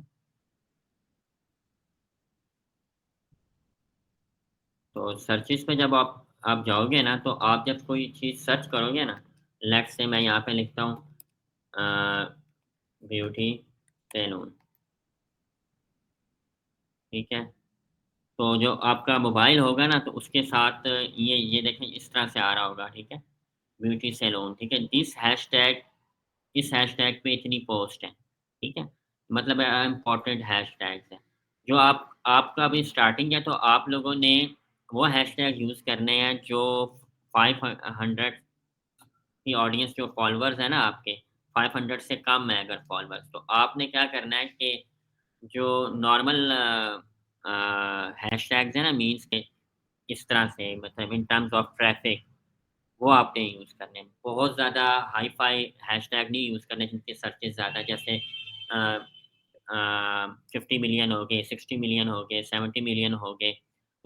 [SPEAKER 1] तो सर्चेज़ पे जब आप जाओगे ना, तो आप जब कोई चीज़ सर्च करोगे ना, लेट्स से मैं यहाँ पे लिखता हूँ अ, ब्यूटी सैलून, ठीक है? तो जो आपका मोबाइल होगा ना, तो उसके साथ ये देखें इस तरह से आ रहा होगा, ठीक है? ब्यूटी सैलून, ठीक है? इस हैशटैग पे इतनी पोस्ट है, ठीक है? मतलब इम्पोर्टेंट हैशटैग्स हैं। जो आपका अभी स्टार्टिंग है, तो आप लोगों ने वो हैशटैग यूज़ करने हैं जो 500 की ऑडियंस जो फॉलोअर्स हैं ना आपके, 500 से कम है अगर फॉलोअर्स, तो आपने क्या करना है कि जो नॉर्मल हैशटैग्स हैं ना मीम्स के, इस तरह से मतलब इन टर्म्स ऑफ ट्रैफिक, वो आपने यूज़ करने हैं। बहुत ज़्यादा हाई-फ़ाई हैशटैग नहीं यूज़ करने जिनके सर्चेज़ ज़्यादा जैसे अ 50 मिलियन हो गए, 60 मिलियन हो गए, 70 मिलियन हो गए।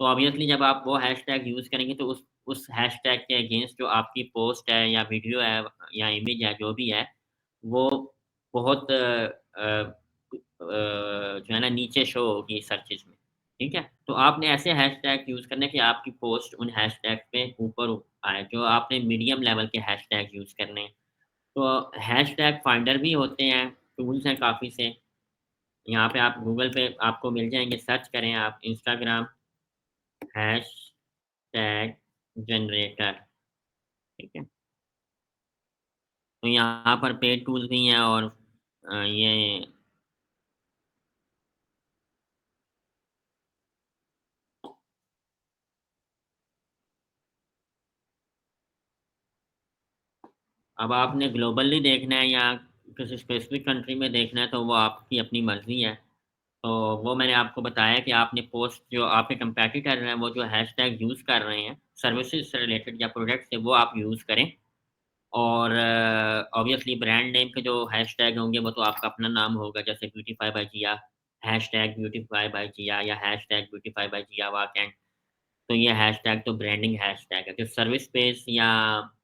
[SPEAKER 1] तो ऑब्वियसली जब आप वो हैशटैग यूज़ करेंगे तो उस हैशटैग के अगेंस्ट जो आपकी पोस्ट है या वीडियो है या इमेज है जो भी है, वो बहुत जो है ना नीचे शो होगी सर्चेज़ में, ठीक है? तो आपने ऐसे हैशटैग यूज़ करने हैं कि आपकी पोस्ट उन हैशटैग पे ऊपर आए, जो आपने मीडियम लेवल के हैशटैग यूज़ करने हैं। तो हैशटैग फाइंडर भी होते हैं, टूल्स हैं काफ़ी से। यहाँ पे आप गूगल पे आपको मिल जाएँगे, सर्च करें आप इंस्टाग्राम हैशटैग जनरेटर, ठीक है? तो यहाँ पर पेड टूल्स भी हैं और ये अब आपने ग्लोबली देखना है या किसी स्पेसिफिक कंट्री में देखना है तो वो आपकी अपनी मर्ज़ी है। तो वो मैंने आपको बताया कि आपने पोस्ट जो आपके कंपैटिटर हैं, वो जो हैशटैग यूज़ कर रहे हैं, सर्विसेज़ से रिलेटेड या प्रोडक्ट से, वो आप यूज़ करें। और ऑब्वियसली ब्रांड नेम के जो हैशटैग होंगे, वो तो आपका अपना नाम होगा, जैसे Beautify by Jiya, hashtag Beautify by Jiya या हैशटैग ब्यूटीफाई बाय जिया वाकैंड। तो ये हैशटैग तो ब्रांडिंग हैशटैग है। जो सर्विस बेस्ड या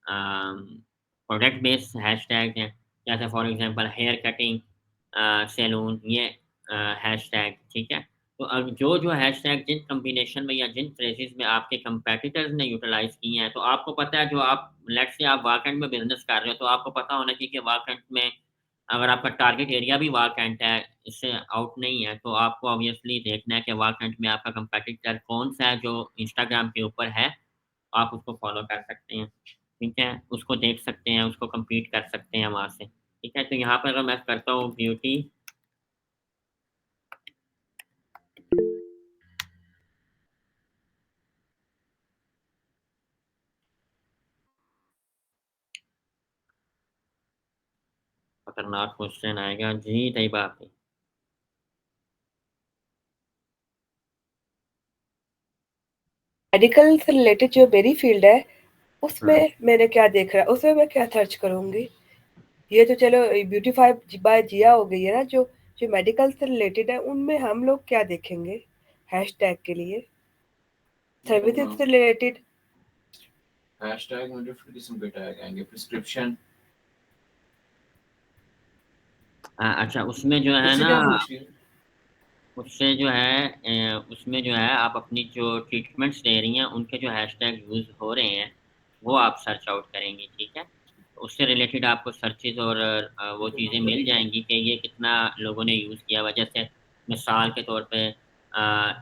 [SPEAKER 1] प्रोडक्ट बेस्ड हैशटैग हैं, जैसे for example hair cutting, salon, ये हैशटैग, ठीक है? तो अब जो हैशटैग जिन कॉम्बिनेशन में या जिन फ्रेजेज़ में आपके कंपैटिटर्स ने यूटिलाइज़ किए हैं, तो आपको पता है, जो आप लेट्स से आप वाकंड में बिज़नेस कर रहे हो, तो आपको पता होना चाहिए कि वाकंड में अगर आपका टारगेट एरिया भी वाकंड है, इससे आउट नहीं है, तो आपको ऑब्वियसली देखना है कि वाकंड में आपका कंपैटिटर कौन-सा है जो इंस्टाग्राम के ऊपर है, आप उसको फ़ॉलो कर सकते हैं, ठीक है? उसको देख सकते हैं, उसको कम्पीट कर सकते हैं वहाँ से, ठीक है? तो यहाँ पर अगर मैं करता हूँ ब्यूटी खतरनाक क्वेश्चन आएगा। जी, सही बात है।
[SPEAKER 3] मेडिकल से रिलेटेड जो मेरी फ़ील्ड है,
[SPEAKER 1] हाँ,
[SPEAKER 3] उसमें मैंने क्या देखा है, उसमें मैं क्या सर्च करूँगी? ये तो चलो ब्यूटीफाई बाय जिया हो गई है ना, जो जो मेडिकल से रिलेटेड है, उनमें हम लोग क्या देखेंगे हैशटैग के लिए? सर्विसेज से रिलेटेड
[SPEAKER 6] हैशटैग में डिफरेंट किस्म के टैग आएंगे, प्रिस्क्रिप्शन।
[SPEAKER 1] अच्छा, उसमें जो है
[SPEAKER 6] उससे
[SPEAKER 1] ना,
[SPEAKER 6] क्या पूछिए?
[SPEAKER 1] उससे जो है उसमें जो है आप अपनी जो ट्रीटमेंट्स दे रही हैं, उनके जो हैशटैग यूज़ हो रहे हैं, वो आप सर्च आउट करेंगी, ठीक है? तो उससे रिलेटेड आपको सर्चेज़ और वो चीज़ें मिल जाएँगी कि ये कितना लोगों ने यूज़ किया हुआ है। जैसे मिसाल के तौर पे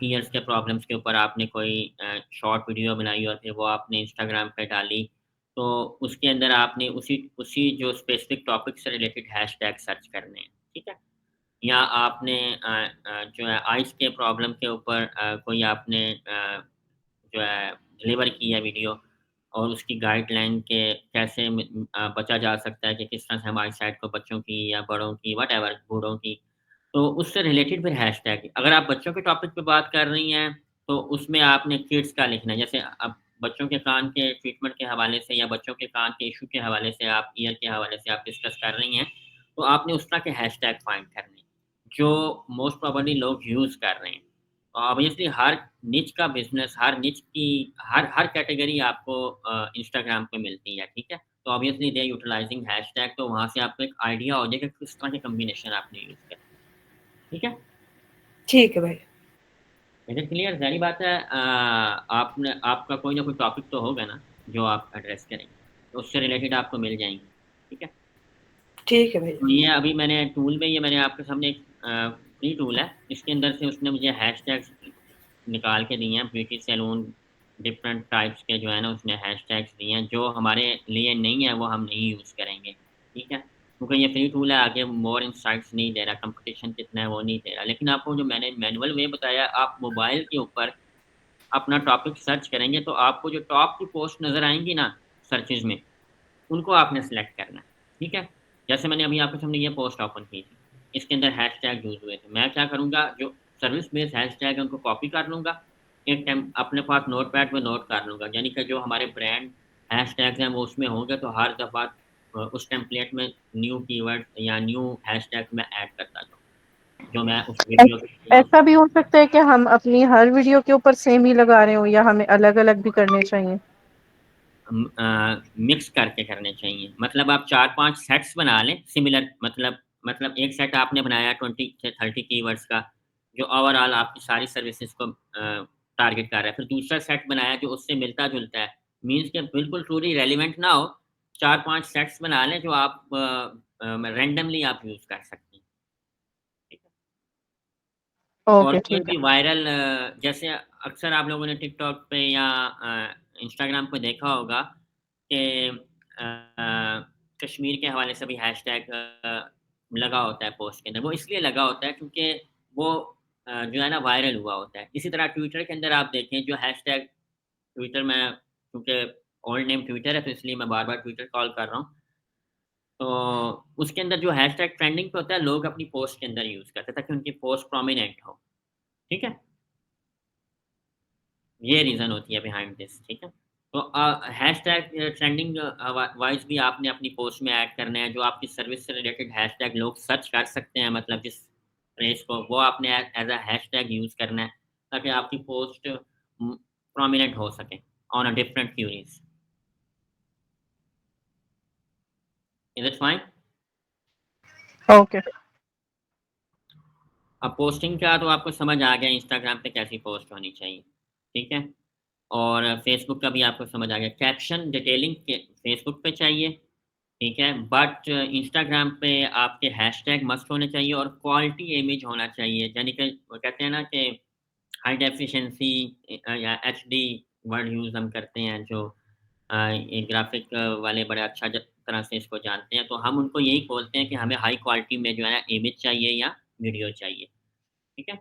[SPEAKER 1] ईयर्स के प्रॉब्लम्स के ऊपर आपने कोई शॉर्ट वीडियो बनाई और फिर वो आपने इंस्टाग्राम पे डाली, तो उसके अंदर आपने उसी उसी जो स्पेसिफ़िक टॉपिक से रिलेटेड हैशटैग सर्च करने हैं, ठीक है? या आपने जो है आइज़ के प्रॉब्लम के ऊपर कोई आपने जो है डिलीवर की है वीडियो, और उसकी गाइडलाइन के कैसे बचा जा सकता है, कि किस तरह से हम आईसाइट को, बच्चों की या बड़ों की, व्हाटएवर, बूढ़ों की, तो उससे रिलेटेड फिर हैशटैग है। अगर आप बच्चों के टॉपिक पे बात कर रही हैं, तो उसमें आपने किड्स का लिखना है। जैसे अब बच्चों के कान के ट्रीटमेंट के हवाले से या बच्चों के कान के इश्यू के हवाले से, आप ईयर के हवाले से आप डिस्कस कर रही हैं, तो आपने उस तरह के हैशटैग फाइंड करने हैं, जो मोस्ट प्रोबेबली लोग यूज़ कर रहे हैं। ऑब्वियसली हर निच का बिज़नेस, हर निच की हर हर कैटेगरी आपको इंस्टाग्राम पे मिलती है, ठीक है? तो obviously they are utilising hashtag, तो वहाँ से आपको एक आइडिया हो जाएगा कि किस तरह के कॉम्बिनेशन आपने यूज़ करने हैं, ठीक है?
[SPEAKER 3] ठीक है भाई।
[SPEAKER 1] Is it clear? ज़ाहिर बात है, आपने आपका कोई ना कोई टॉपिक तो होगा ना, जो आप एड्रेस करेंगे, तो उससे रिलेटेड आपको मिल जाएँगे, ठीक है?
[SPEAKER 3] ठीक है भाई।
[SPEAKER 1] तो ये अभी मैंने टूल में, ये मैंने आपके सामने एक फ्री टूल है, इसके अंदर से उसने मुझे हैशटैग्स निकाल के दिए हैं, ब्यूटी सैलून डिफरेंट टाइप्स के जो है ना, उसने हैशटैग्स दिए हैं, जो हमारे लिए नहीं है, वो हम नहीं यूज़ करेंगे, ठीक है? क्योंकि ये फ्री टूल है, आगे मोर इनसाइट्स नहीं दे रहा, कॉम्पिटिशन कितना है वो नहीं दे रहा। लेकिन आपको जो मैंने मैनुअल वे बताया, आप मोबाइल के ऊपर अपना टॉपिक सर्च करेंगे, तो आपको जो टॉप की पोस्ट नज़र आएँगी ना सर्चेज़ में, उनको आपने सेलेक्ट करना है, ठीक है? जैसे मैंने अभी आपके सामने ये पोस्ट ओपन की थी, इसके अंदर हैशटैग यूज़ हुए थे। मैं क्या करूँगा, जो सर्विस बेस्ड हैशटैग है उनको कॉपी कर लूँगा, एक टाइम अपने पास नोटपैड पे नोट कर लूँगा, यानी कि जो हमारे ब्रांड हैशटैग्स हैं वो उसमें होंगे, तो हर दफ़ा उस टेम्पलेट में न्यू कीवर्ड या न्यू हैशटैग मैं ऐड करता जाऊँ, जो मैं उस वीडियो के
[SPEAKER 2] ऐसा भी हो सकता है कि हम अपनी हर वीडियो के ऊपर सेम ही लगा रहे हों या हमें अलग-अलग भी करने चाहिए?
[SPEAKER 1] मिक्स करके करने चाहिए। मतलब आप 4-5 सेट्स बना लें सिमिलर, मतलब एक सेट आपने बनाया 20 से 30 कीवर्ड्स का, जो ओवरऑल आपकी सारी सर्विसेज़ को टारगेट कर रहा है। फिर दूसरा सेट बनाया जो उससे मिलता-जुलता है, मीन्स कि बिल्कुल ट्रूली रेलेवेंट ना हो, 4-5 सेट्स बना लें जो आप रैंडमली आप यूज़ कर सकती हैं। ठीक है? और
[SPEAKER 2] ओके,
[SPEAKER 1] कोई
[SPEAKER 2] ठीक है।
[SPEAKER 1] भी वायरल, जैसे अक्सर आप लोगों ने टिकटॉक पे या इंस्टाग्राम पे देखा होगा कि कश्मीर के हवाले से भी हैशटैग लगा होता है पोस्ट के अंदर। वो इसलिए लगा होता है क्योंकि वो जो है ना वायरल हुआ होता है। इसी तरह ट्विटर के अंदर आप देखें, जो हैशटैग ट्विटर में, क्योंकि ओल्ड नेम ट्विटर है तो इसलिए मैं बार-बार ट्विटर कॉल कर रहा हूँ। तो उसके अंदर जो हैशटैग ट्रेंडिंग पे होता है, लोग अपनी पोस्ट के अंदर यूज़ करते हैं ताकि उनकी पोस्ट प्रोमिनेंट हो, ठीक है? ये रीज़न होती है बिहाइंड दिस, ठीक है? तो हैशटैग ट्रेंडिंग वाइज़ भी आपने अपनी पोस्ट में ऐड करना है, जो आपकी सर्विस से रिलेटेड हैशटैग लोग सर्च कर सकते हैं, मतलब जिस फ्रेज़ को, वो आपने एज़ अ हैशटैग यूज़ करना है, ताकि आपकी पोस्ट प्रोमिनेंट हो सके on a different queries. Is it fine?
[SPEAKER 2] Okay.
[SPEAKER 1] अब पोस्टिंग का तो आपको समझ आ गया, इंस्टाग्राम पे कैसी पोस्ट होनी चाहिए, ठीक है? और फेसबुक का भी आपको समझ आ गया। कैप्शन डिटेलिंग के फेसबुक पे चाहिए, ठीक है? बट इंस्टाग्राम पे आपके हैशटैग मस्ट होने चाहिए और क्वालिटी इमेज होना चाहिए। यानी कि वो कहते हैं ना कि हाई डेफिशिएंसी या एचडी वर्ड यूज़ हम करते हैं, जो ये ग्राफ़िक वाले बड़े अच्छा तरह से इसको जानते हैं। तो हम उनको यही बोलते हैं कि हमें हाई क्वालिटी में जो है ना इमेज चाहिए या वीडियो चाहिए, ठीक है?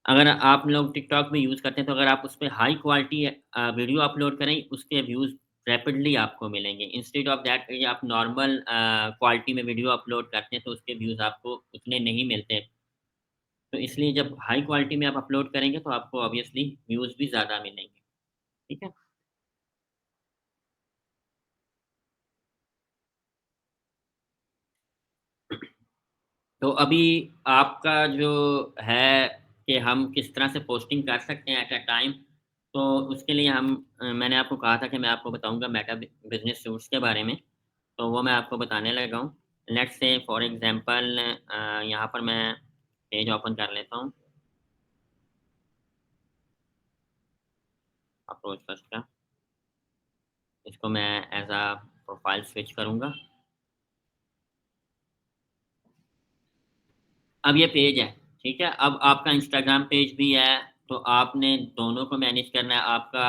[SPEAKER 1] अगर आप लोग टिकटॉक भी यूज़ करते हैं, तो अगर आप उसपे हाई क्वालिटी वीडियो अपलोड करें, उसके व्यूज़ रैपिडली आपको मिलेंगे। इंस्टेड ऑफ दैट कि आप नॉर्मल क्वालिटी में वीडियो अपलोड करते हैं, तो उसके व्यूज़ आपको उतने नहीं मिलते। तो इसलिए जब हाई क्वालिटी में आप अपलोड करेंगे, तो आपको ऑब्वियसली व्यूज़ भी ज़्यादा मिलेंगे, ठीक है? तो अभी आपका जो है कि हम किस तरह से पोस्टिंग कर सकते हैं एट अ टाइम, तो उसके लिए मैंने आपको कहा था कि मैं आपको बताऊँगा मेटा बिज़नेस सूट्स के बारे में, तो वो मैं आपको बताने लगा हूँ। लेट्स से फॉर एग्ज़ाम्पल यहाँ पर मैं पेज ओपन कर लेता हूँ, अप्रोच फर्स्ट का। इसको मैं एज़ अ प्रोफ़ाइल स्विच करूँगा। अब ये पेज है, ठीक है? अब आपका इंस्टाग्राम पेज भी है, तो आपने दोनों को मैनेज करना है। आपका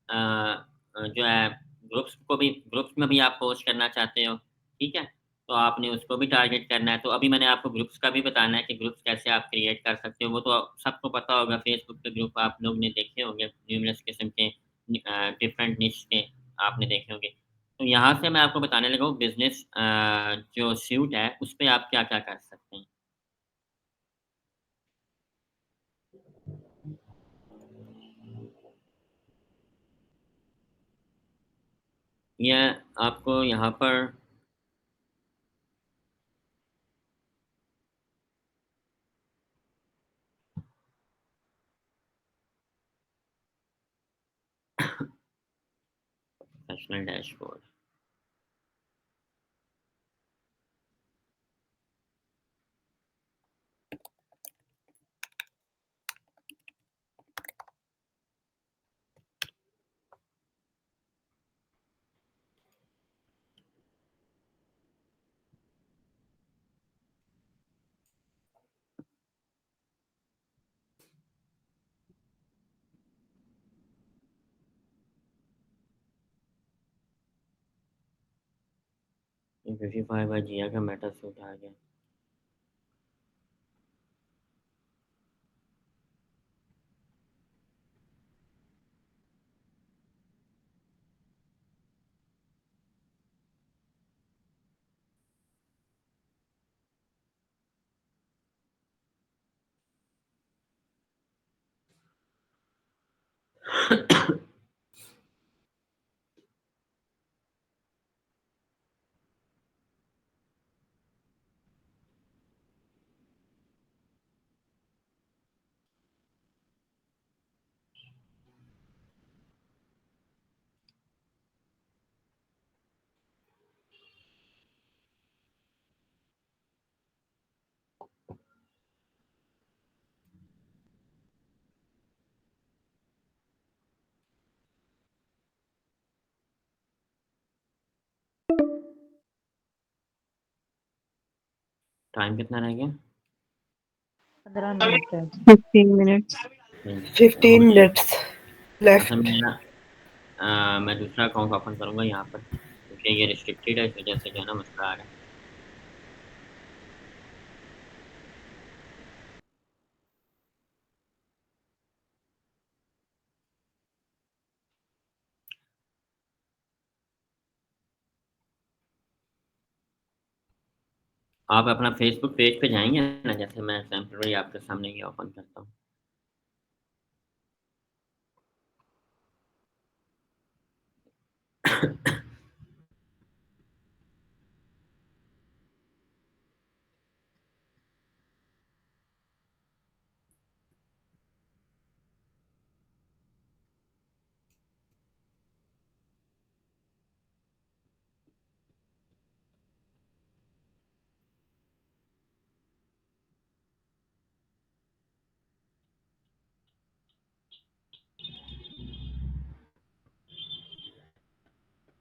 [SPEAKER 1] अ जो है ग्रुप्स में भी आप पोस्ट करना चाहते हो, ठीक है? तो आपने उसको भी टारगेट करना है। तो अभी मैंने आपको ग्रुप्स का भी बताना है कि ग्रुप्स कैसे आप क्रिएट कर सकते हो। वो तो सबको पता होगा, फेसबुक पे ग्रुप आप लोग ने देखे होंगे, न्यूमरस किस्म के डिफरेंट निच के आपने देखे होंगे। तो यहाँ से मैं आपको बताने लगा हूँ बिज़नेस जो सूट है, उसपे आप क्या-क्या कर सकते हैं। ये आपको यहाँ पर प्रोफेशनल डैशबोर्ड, ब्यूटीफाई बाय जिया का मेटा सूट आ गया। टाइम कितना रह गया?
[SPEAKER 2] 15 मिनट है।
[SPEAKER 5] 15 मिनट्स।
[SPEAKER 3] 15
[SPEAKER 1] हो गया।
[SPEAKER 3] मिनट्स
[SPEAKER 1] अच्छा,
[SPEAKER 3] लेफ्ट।
[SPEAKER 1] मैं दूसरा अकाउंट ओपन करूँगा यहाँ पर, क्योंकि ये रिस्ट्रिक्टेड है, इस वजह से जो है ना मसला आ रहा है। आप अपना फ़ेसबुक पेज पे जाएँगे ना, जैसे मैं टेम्परेरी आपके सामने ये ओपन करता हूँ।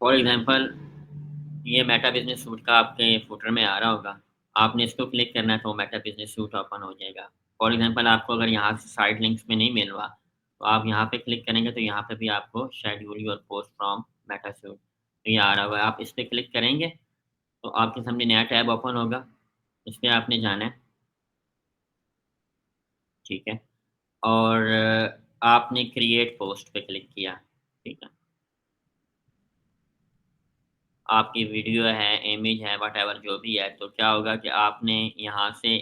[SPEAKER 1] फॉर एग्ज़ाम्पल ये मेटा बिज़नेस सूट का आपके फुटर में आ रहा होगा। आपने इसको क्लिक करना है तो मेटा बिज़नेस सूट ओपन हो जाएगा। फॉर एग्ज़ाम्पल आपको अगर यहाँ से साइड लिंक्स में नहीं मिल रहा, तो आप यहाँ पे क्लिक करेंगे तो यहाँ पे भी आपको schedule your post from Meta suit तो ये आ रहा होगा। आप इस पे क्लिक करेंगे तो आपके सामने नया टैब ओपन होगा। इस पे आपने जाना है, ठीक है? और आपने क्रिएट पोस्ट पे क्लिक किया, ठीक है? आपकी वीडियो है, इमेज है, व्हाटएवर जो भी है, तो क्या होगा कि आपने यहाँ से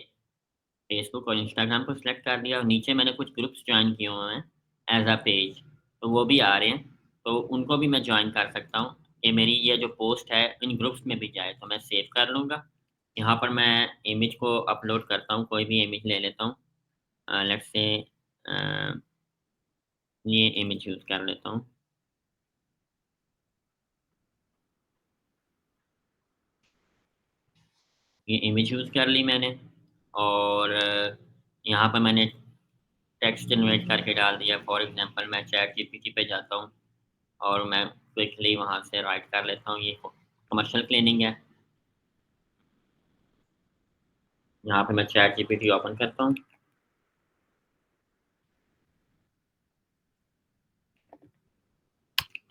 [SPEAKER 1] फेसबुक और इंस्टाग्राम को सिलेक्ट कर दिया और नीचे मैंने कुछ ग्रुप्स जॉइन किए हुए हैं एज़ अ पेज, तो वो भी आ रहे हैं, तो उनको भी मैं जॉइन कर सकता हूँ। ये मेरी ये जो पोस्ट है इन ग्रुप्स में भी जाए, तो मैं सेव कर लूँगा। यहाँ पर मैं इमेज को अपलोड करता हूँ, कोई भी इमेज ले लेता हूँ। लेट्स से अ, ये इमेज यूज़ कर लेता हूँ। ये इमेज यूज़ कर ली मैंने और यहाँ पर मैंने टेक्स्ट जनरेट करके डाल दिया। फॉर एग्ज़ाम्पल मैं चैट जीपीटी पे जाता हूँ और मैं क्विकली वहाँ से राइट कर लेता हूँ। ये कमर्शियल क्लीनिंग है। यहाँ पे मैं चैट जीपीटी ओपन करता हूँ।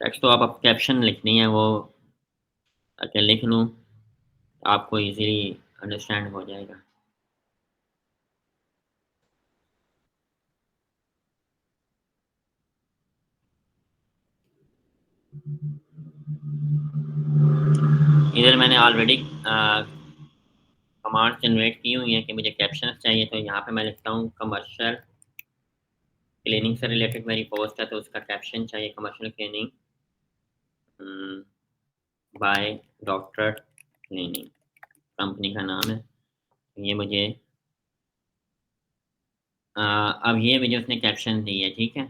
[SPEAKER 1] टेक्स्ट तो आप अब कैप्शन लिखनी है वो अगर लिख लूँ, आपको ईज़िली अंडरस्टैंड हो जाएगा। इधर मैंने ऑलरेडी कमांड जनरेट की हुई है कि मुझे कैप्शंस चाहिए, तो यहाँ पे मैं लिखता हूँ कमर्शियल क्लीनिंग से रिलेटेड मेरी पोस्ट है, तो उसका कैप्शन चाहिए commercial cleaning by doctor cleaning, company का नाम है। ये मुझे अब ये मुझे उसने कैप्शन दी है, ठीक है?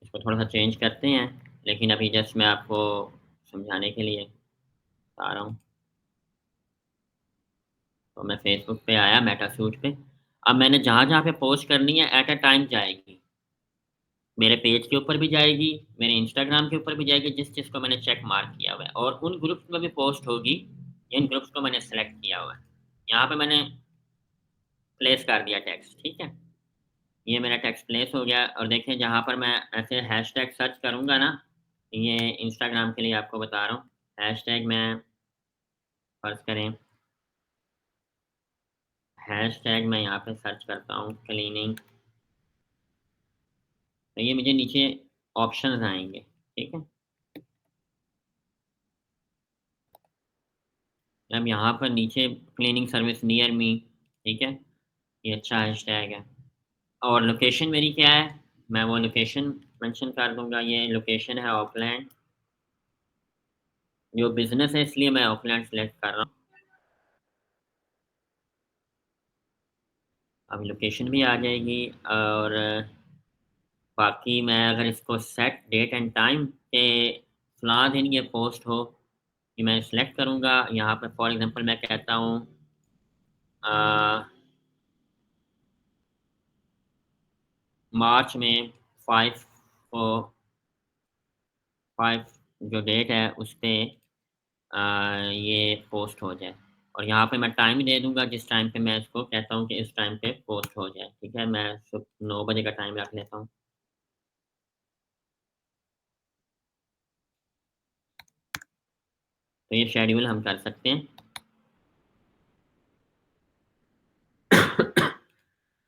[SPEAKER 1] इसको थोड़ा-सा चेंज करते हैं, लेकिन अभी जस्ट मैं आपको समझाने के लिए बता रहा हूँ। तो मैं फ़ेसबुक पे आया मेटा सूट पे। अब मैंने जहाँ-जहाँ पे पोस्ट करनी है एट अ टाइम जाएगी। मेरे पेज के ऊपर भी जाएगी, मेरे इंस्टाग्राम के ऊपर भी जाएगी जिस-जिस को मैंने चेक मार्क किया हुआ है और उन ग्रुप्स में भी पोस्ट होगी, जिन ग्रुप्स को मैंने सेलेक्ट किया हुआ है। यहाँ पे मैंने प्लेस कर दिया टेक्स्ट, ठीक है? ये मेरा टेक्स्ट प्लेस हो गया और देखिए जहाँ पर मैं ऐसे हैशटैग सर्च करूँगा ना, ये इंस्टाग्राम के लिए आपको बता रहा हूँ। हैशटैग मैं फ़र्ज़ करें हैशटैग मैं यहाँ पे सर्च करता हूँ क्लीनिंग, तो ये मुझे नीचे ऑप्शंस आएँगे, ठीक है? अब यहाँ पर नीचे क्लीनिंग सर्विस नियर मी, ठीक है? ये अच्छा हैशटैग है और लोकेशन मेरी क्या है? मैं वो लोकेशन मेंशन कर दूँगा, ये लोकेशन है ऑकलैंड। जो बिज़नेस है इसलिए मैं ऑकलैंड सेलेक्ट कर रहा हूँ। अब लोकेशन भी आ जाएगी और बाकी मैं अगर इसको सेट डेट एंड टाइम के फलाँ दिन ये पोस्ट हो, कि मैं सेलेक्ट करूँगा, यहाँ पे फॉर एग्ज़ाम्पल मैं कहता हूँ अ, मार्च में 5 को 5 जो डेट है उस पे अ, ये पोस्ट हो जाए और यहाँ पे मैं टाइम दे दूँगा जिस टाइम पे मैं इसको कहता हूँ कि इस टाइम पे पोस्ट हो जाए, ठीक है? मैं सुबह 9 बजे का टाइम रख लेता हूँ। तो ये शेड्यूल हम कर सकते हैं।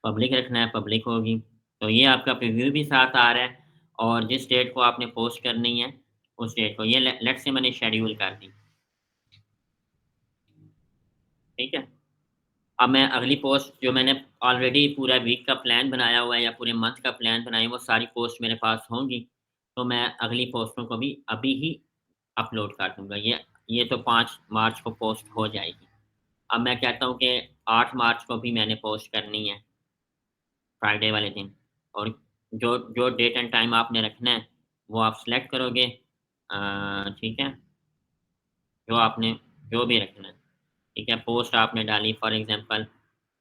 [SPEAKER 1] पब्लिक रखना है, पब्लिक होगी। तो ये आपका प्रीव्यू भी साथ आ रहा है और जिस डेट को आपने पोस्ट करनी है, उस डेट को ये लेट्स से मैंने शेड्यूल कर दी। ठीक है? अब मैं अगली पोस्ट जो मैंने ऑलरेडी पूरा वीक का प्लान बनाया हुआ है या पूरे मंथ का प्लान बनाया है, वो सारी पोस्ट मेरे पास होंगी, तो मैं अगली पोस्टों को भी अभी ही अपलोड कर दूँगा। ये तो 5 मार्च को पोस्ट हो जाएगी। अब मैं कहता हूँ कि 8 मार्च को भी मैंने पोस्ट करनी है, फ्राइडे वाले दिन, और जो जो डेट एंड टाइम आपने रखना है, वो आप सेलेक्ट करोगे। ठीक है? जो आपने जो भी रखना है, ठीक है? पोस्ट आपने डाली फॉर एग्ज़ाम्पल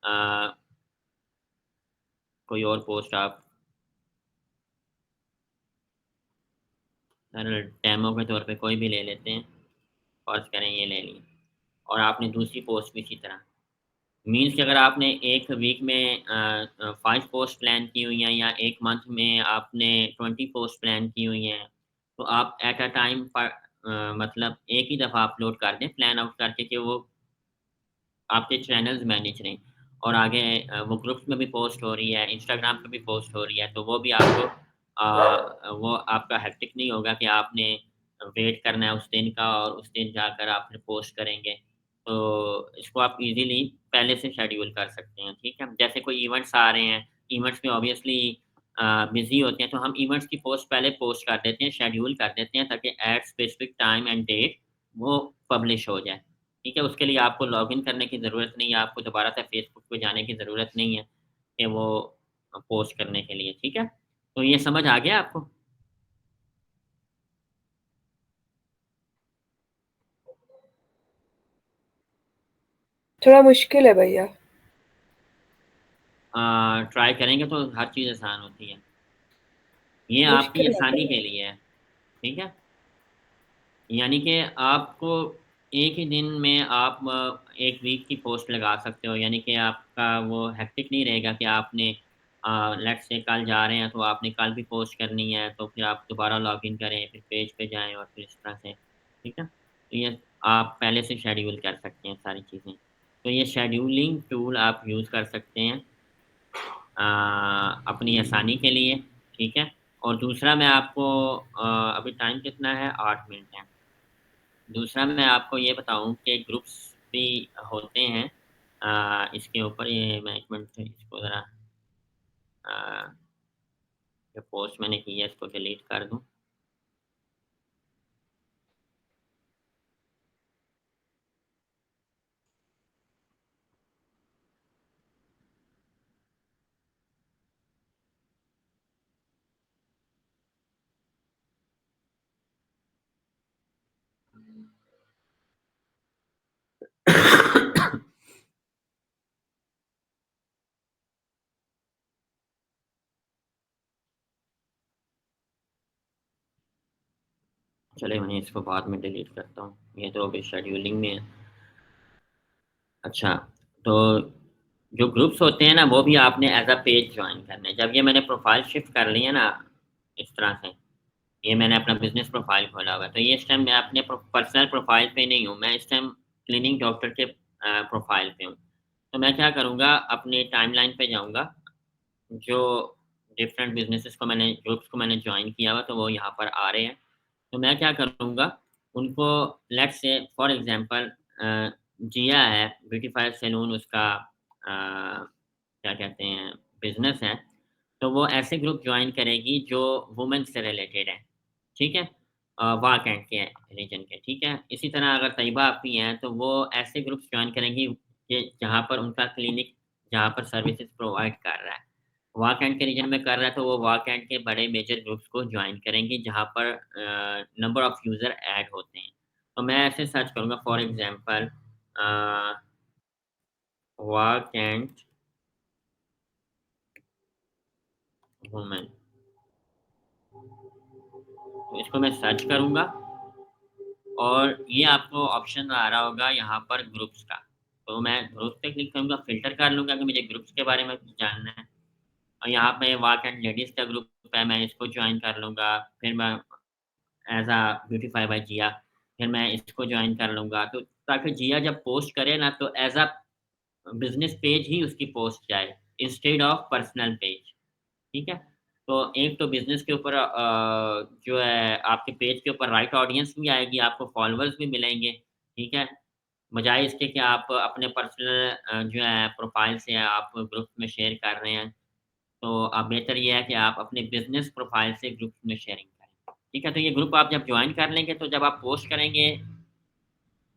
[SPEAKER 1] अ, कोई और पोस्ट आप सर डेमो के तौर पे कोई भी ले लेते हैं, फ़र्ज़ करें ये ले ली, और आपने दूसरी पोस्ट भी इसी तरह। मीन्स कि अगर आपने 1 वीक में 5 पोस्ट प्लान की हुई हैं या 1 मंथ में आपने 20 पोस्ट प्लान की हुई हैं, तो आप एट अ टाइम मतलब एक ही दफ़ा अपलोड कर दें प्लान आउट करके कि वो आपके चैनल्स मैनेज रहें, और आगे वो ग्रुप्स में भी पोस्ट हो रही है, इंस्टाग्राम पे भी पोस्ट हो रही है, तो वो भी आपको वो आपका हेक्टिक नहीं होगा कि आपने वेट करना है उस दिन का और उस दिन जाकर आप फिर पोस्ट करेंगे। तो इसको आप ईज़िली पहले से शेड्यूल कर सकते हैं, ठीक है? जैसे कोई इवेंट्स आ रहे हैं, इवेंट्स में ऑब्वियसली बिज़ी होते हैं, तो हम इवेंट्स की पोस्ट पहले पोस्ट कर देते हैं, शेड्यूल कर देते हैं ताकि at specific time and date वो पब्लिश हो जाए। ठीक है? उसके लिए आपको लॉगिन करने की ज़रूरत नहीं है, आपको दोबारा से फ़ेसबुक पे जाने की ज़रूरत नहीं है कि वो पोस्ट करने के लिए, ठीक है? तो ये समझ आ गया आपको?
[SPEAKER 3] थोड़ा मुश्किल है भैया।
[SPEAKER 1] ट्राई करेंगे तो हर चीज़ आसान होती है। ये आपकी
[SPEAKER 3] मुश्किल है
[SPEAKER 1] आसानी
[SPEAKER 3] थोड़ा।
[SPEAKER 1] के लिए है, ठीक है? यानी कि आपको एक ही दिन में आप 1 वीक की पोस्ट लगा सकते हो, यानी कि आपका वो हेक्टिक नहीं रहेगा कि आपने लेट्स से कल जा रहे हैं तो आपने कल भी पोस्ट करनी है, तो फिर आप दोबारा लॉगिन करें, फिर पेज पे जाएँ और फिर इस तरह से, ठीक है? तो ये आप पहले से शेड्यूल कर सकते हैं सारी चीज़ें। तो ये शेड्यूलिंग टूल आप यूज़ कर सकते हैं अ, अपनी आसानी के लिए, ठीक है? और दूसरा मैं आपको अभी टाइम कितना है? 8 मिनट है। दूसरा मैं आपको ये बताऊँ कि ग्रुप्स भी होते हैं इसके ऊपर, ये मैं 1 मिनट इसको ज़रा अ, जो पोस्ट मैंने की है इसको डिलीट कर दूँ। चलिए मैं इसको बाद में डिलीट करता हूँ, ये तो अभी शेड्यूलिंग में है। अच्छा, तो जो ग्रुप्स होते हैं ना, वो भी आपने एज़ अ पेज जॉइन करना है। जब ये मैंने प्रोफ़ाइल शिफ्ट कर ली है ना, इस तरह से, ये मैंने अपना बिज़नेस प्रोफ़ाइल खोला हुआ है, तो ये इस टाइम मैं अपने पर्सनल प्रोफ़ाइल पे नहीं हूँ, मैं इस टाइम क्लीनिंग डॉक्टर के प्रोफ़ाइल पे हूँ। तो मैं क्या करूँगा, अपनी टाइमलाइन पे जाऊँगा, जो डिफरेंट बिज़नेसेस को मैंने ग्रुप्स को मैंने जॉइन किया हुआ, तो वो यहाँ पर आ रहे हैं। तो मैं क्या करूँगा, उनको लेट्स से फॉर एग्ज़ाम्पल जिया है, ब्यूटीफायर सैलून उसका क्या कहते हैं, बिज़नेस है, तो वो ऐसे ग्रुप जॉइन करेगी जो वुमेन्स से रिलेटेड है, ठीक है? वाक एंड के रीजन के, ठीक है? इसी तरह अगर तैयबा आपी हैं, तो वो ऐसे ग्रुप्स जॉइन करेंगी कि जहाँ पर उनका क्लिनिक जहाँ पर सर्विसेज़ प्रोवाइड कर रहा है। वाक एंड के रीजन में कर रहा है, तो वो वाक एंड के बड़े मेजर ग्रुप्स को जॉइन करेंगी, जहाँ पर नंबर ऑफ यूज़र ऐड होते हैं। तो मैं ऐसे सर्च करूँगा for example a, walk and women, तो इसको मैं सर्च करूँगा और ये आपको ऑप्शन आ रहा होगा यहाँ पर ग्रुप्स का। तो मैं ग्रुप्स पे क्लिक करूँगा, फ़िल्टर कर लूँगा कि मुझे ग्रुप्स के बारे में जानना है, और यहाँ पे वाक एंड लेडीज़ का ग्रुप है, मैं इसको जॉइन कर लूँगा। फिर मैं एज़ अ ब्यूटीफाई बाय जिया, फिर मैं इसको जॉइन कर लूँगा। तो ताकि जिया जब पोस्ट करे ना, तो एज़ अ बिज़नेस पेज ही उसकी पोस्ट जाए, इंस्टेड ऑफ पर्सनल पेज, ठीक है? तो एक तो बिज़नेस के ऊपर जो है आपके पेज के ऊपर राइट ऑडियंस भी आएगी, आपको फॉलोवर्स भी मिलेंगे, ठीक है? बजाय इसके कि आप अपने पर्सनल जो है प्रोफाइल से आप ग्रुप में शेयर कर रहे हैं, तो बेहतर ये है कि आप अपने बिज़नेस प्रोफाइल से ग्रुप में शेयरिंग करें। ठीक है? तो ये ग्रुप आप जब जॉइन कर लेंगे, तो जब आप पोस्ट करेंगे,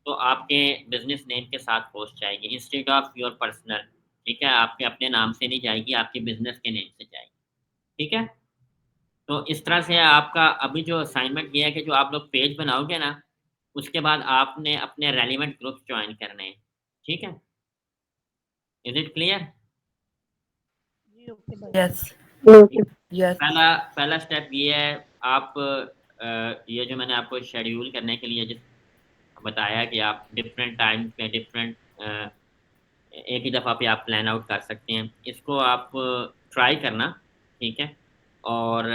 [SPEAKER 1] तो आपके बिज़नेस नेम के साथ पोस्ट जाएगी इंस्टेड ऑफ योर पर्सनल। ठीक है? आपके अपने नाम से नहीं जाएगी, आपके बिज़नेस के नेम से जाएगी। ठीक है? तो इस तरह से आपका अभी जो असाइनमेंट ये है कि जो आप लोग पेज बनाओगे ना, उसके बाद आपने अपने रेलेवेंट ग्रुप्स जॉइन करने हैं। ठीक है? Is it clear?
[SPEAKER 2] जी, ओके भाई।
[SPEAKER 3] यस,
[SPEAKER 1] ठीक।
[SPEAKER 3] यस।
[SPEAKER 1] पहला पहला स्टेप ये है, आप ये जो मैंने आपको शेड्यूल करने के लिए जिस बताया कि आप डिफरेंट टाइम पे डिफरेंट एक ही दफ़ा पे आप प्लान आउट कर सकते हैं। इसको आप ट्राई करना, ठीक है? और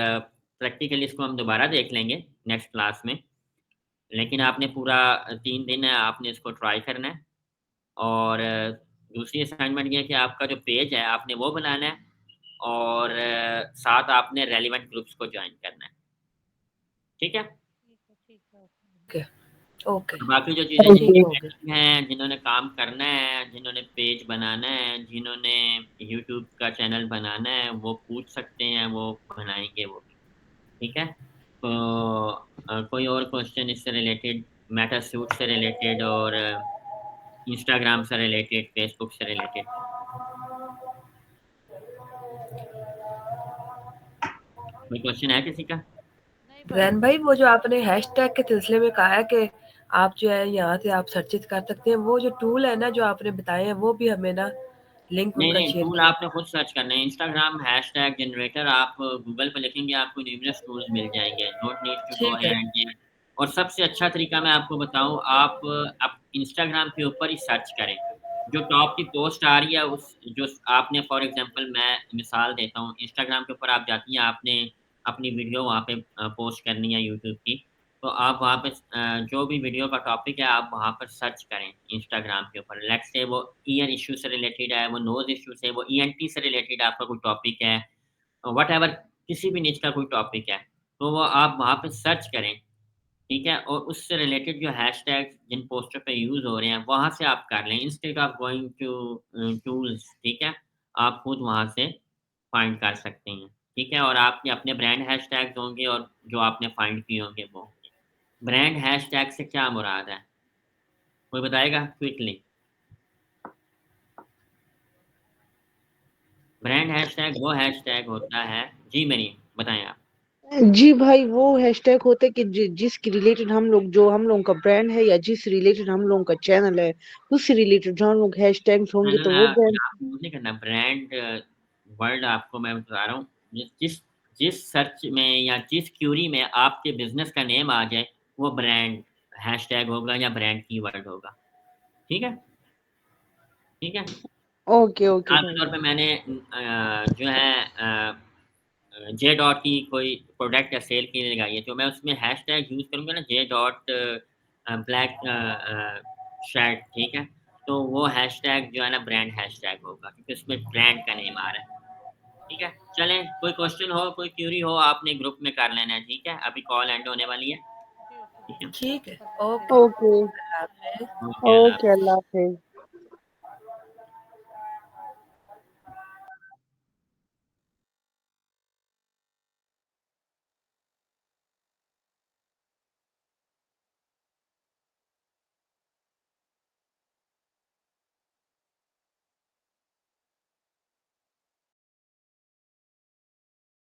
[SPEAKER 1] प्रैक्टिकली इसको हम दोबारा देख लेंगे नेक्स्ट क्लास में। लेकिन आपने पूरा 3 दिन है, आपने इसको ट्राई करना है। और दूसरी असाइनमेंट ये है कि आपका जो पेज है, आपने वो बनाना है और साथ आपने रेलेवेंट ग्रुप्स को जॉइन करना है। ठीक है?
[SPEAKER 2] ठीक है,
[SPEAKER 3] ओके, ओके,
[SPEAKER 1] बाकी जो चीज़ें
[SPEAKER 3] ठीक
[SPEAKER 1] जिनकी
[SPEAKER 3] हो गया।
[SPEAKER 1] पेंडिंग हैं, जिन्होंने काम करना है, जिन्होंने पेज बनाना है, जिन्होंने यूट्यूब का चैनल बनाना है, वो पूछ सकते हैं, वो बनाएँगे वो भी। ठीक है? तो कोई और क्वेश्चन इससे रिलेटेड, मेटासूट से रिलेटेड और इंस्टाग्राम से रिलेटेड, फेसबुक से रिलेटेड? कोई क्वेश्चन है किसी का?
[SPEAKER 2] नहीं भाई।
[SPEAKER 3] रैन भाई, वो जो आपने हैशटैग के सिलसिले में कहा है कि आप जो है यहाँ से आप सर्चेज़ कर सकते हैं, वो जो टूल है ना जो आपने बताए हैं, वो भी हमें ना लिंक
[SPEAKER 1] नहीं,
[SPEAKER 3] उनका
[SPEAKER 1] नहीं,
[SPEAKER 3] शेयर
[SPEAKER 1] टूल
[SPEAKER 3] किया।
[SPEAKER 1] आपने खुद सर्च करना है। इंस्टाग्राम हैशटैग जनरेटर आप गूगल पे लिखेंगे, आपको न्यूमरस टूल्स मिल जाएँगे। डोंट नीड टू गो
[SPEAKER 3] ठीक है,
[SPEAKER 1] एंड ये। और सबसे अच्छा तरीका मैं आपको बताऊँ, आप इंस्टाग्राम के ऊपर ही सर्च करें। जो टॉप की पोस्ट आ रही है, उस जो आपने फॉर एग्ज़ाम्पल मैं मिसाल देता हूँ, इंस्टाग्राम के ऊपर आप जाती हैं, आपने अपनी वीडियो वहाँ पे पोस्ट करनी है यूट्यूब की। तो आप वहाँ पे जो भी वीडियो का टॉपिक है, आप वहाँ पर सर्च करें इंस्टाग्राम के ऊपर। लेट्स से वो ईयर इश्यू से रिलेटेड है, वो नोज़ इश्यू से, वो ईएनटी से रिलेटेड आपका कोई टॉपिक है, व्हाटएवर किसी भी निche का कोई टॉपिक है, तो वो आप वहाँ पे सर्च करें, ठीक है? और उससे रिलेटेड जो हैशटैग्स जिन पोस्टर पे यूज़ हो रहे हैं, वहाँ से आप कर लें instead of going to tools, ठीक है? आप खुद वहाँ से फाइंड कर सकते हैं, ठीक है? और आपके अपने ब्रांड हैशटैग्स होंगे और जो आपने फाइंड किए होंगे वो होंगे। ब्रांड हैशटैग से क्या मुराद है? कोई बताएगा क्विकली? ब्रांड हैशटैग वो हैशटैग होता है। जी, मनीम बताएँ आप।
[SPEAKER 5] जी भाई, वो हैशटैग होते हैं कि जिसके रिलेटेड हम लोगों का ब्रांड है या जिस रिलेटेड हम लोगों का चैनल है, उससे रिलेटेड जो हम लोग हैशटैग्स होंगे
[SPEAKER 1] चैनल
[SPEAKER 5] तो वो ब्रांड।
[SPEAKER 1] यहाँ यूज़ नहीं करना, ब्रांड वर्ड आपको मैं बता रहा हूँ, जिस जिस जिस सर्च में या जिस क्वेरी में आपके बिज़नेस का नेम आ जाए, वो ब्रांड हैशटैग होगा या ब्रांड कीवर्ड होगा। ठीक है? ठीक है?
[SPEAKER 5] ओके ओके
[SPEAKER 1] मिसाल के
[SPEAKER 5] भाई।
[SPEAKER 1] तौर पे मैंने जो है जे डॉट की कोई प्रोडक्ट या सेल के लिए लगाई है, तो मैं उसमें हैशटैग यूज़ करूँगा ना, जे डॉट ब्लैक शर्ट, ठीक है? तो वो हैशटैग जो है ना ब्रांड हैशटैग होगा, क्योंकि उसमें ब्रांड का नेम आ रहा है। ठीक है? चलें, कोई क्वेश्चन हो, कोई क्वेरी हो, आपने ग्रुप में कर लेना है, ठीक है? अभी कॉल एंड होने वाली है। ठीक है?
[SPEAKER 3] ठीक है, ओके,
[SPEAKER 5] ओके
[SPEAKER 3] अल्लाह हाफ़िज़।
[SPEAKER 1] ओके, अल्लाह
[SPEAKER 5] ओके, अल्लाह हाफिज।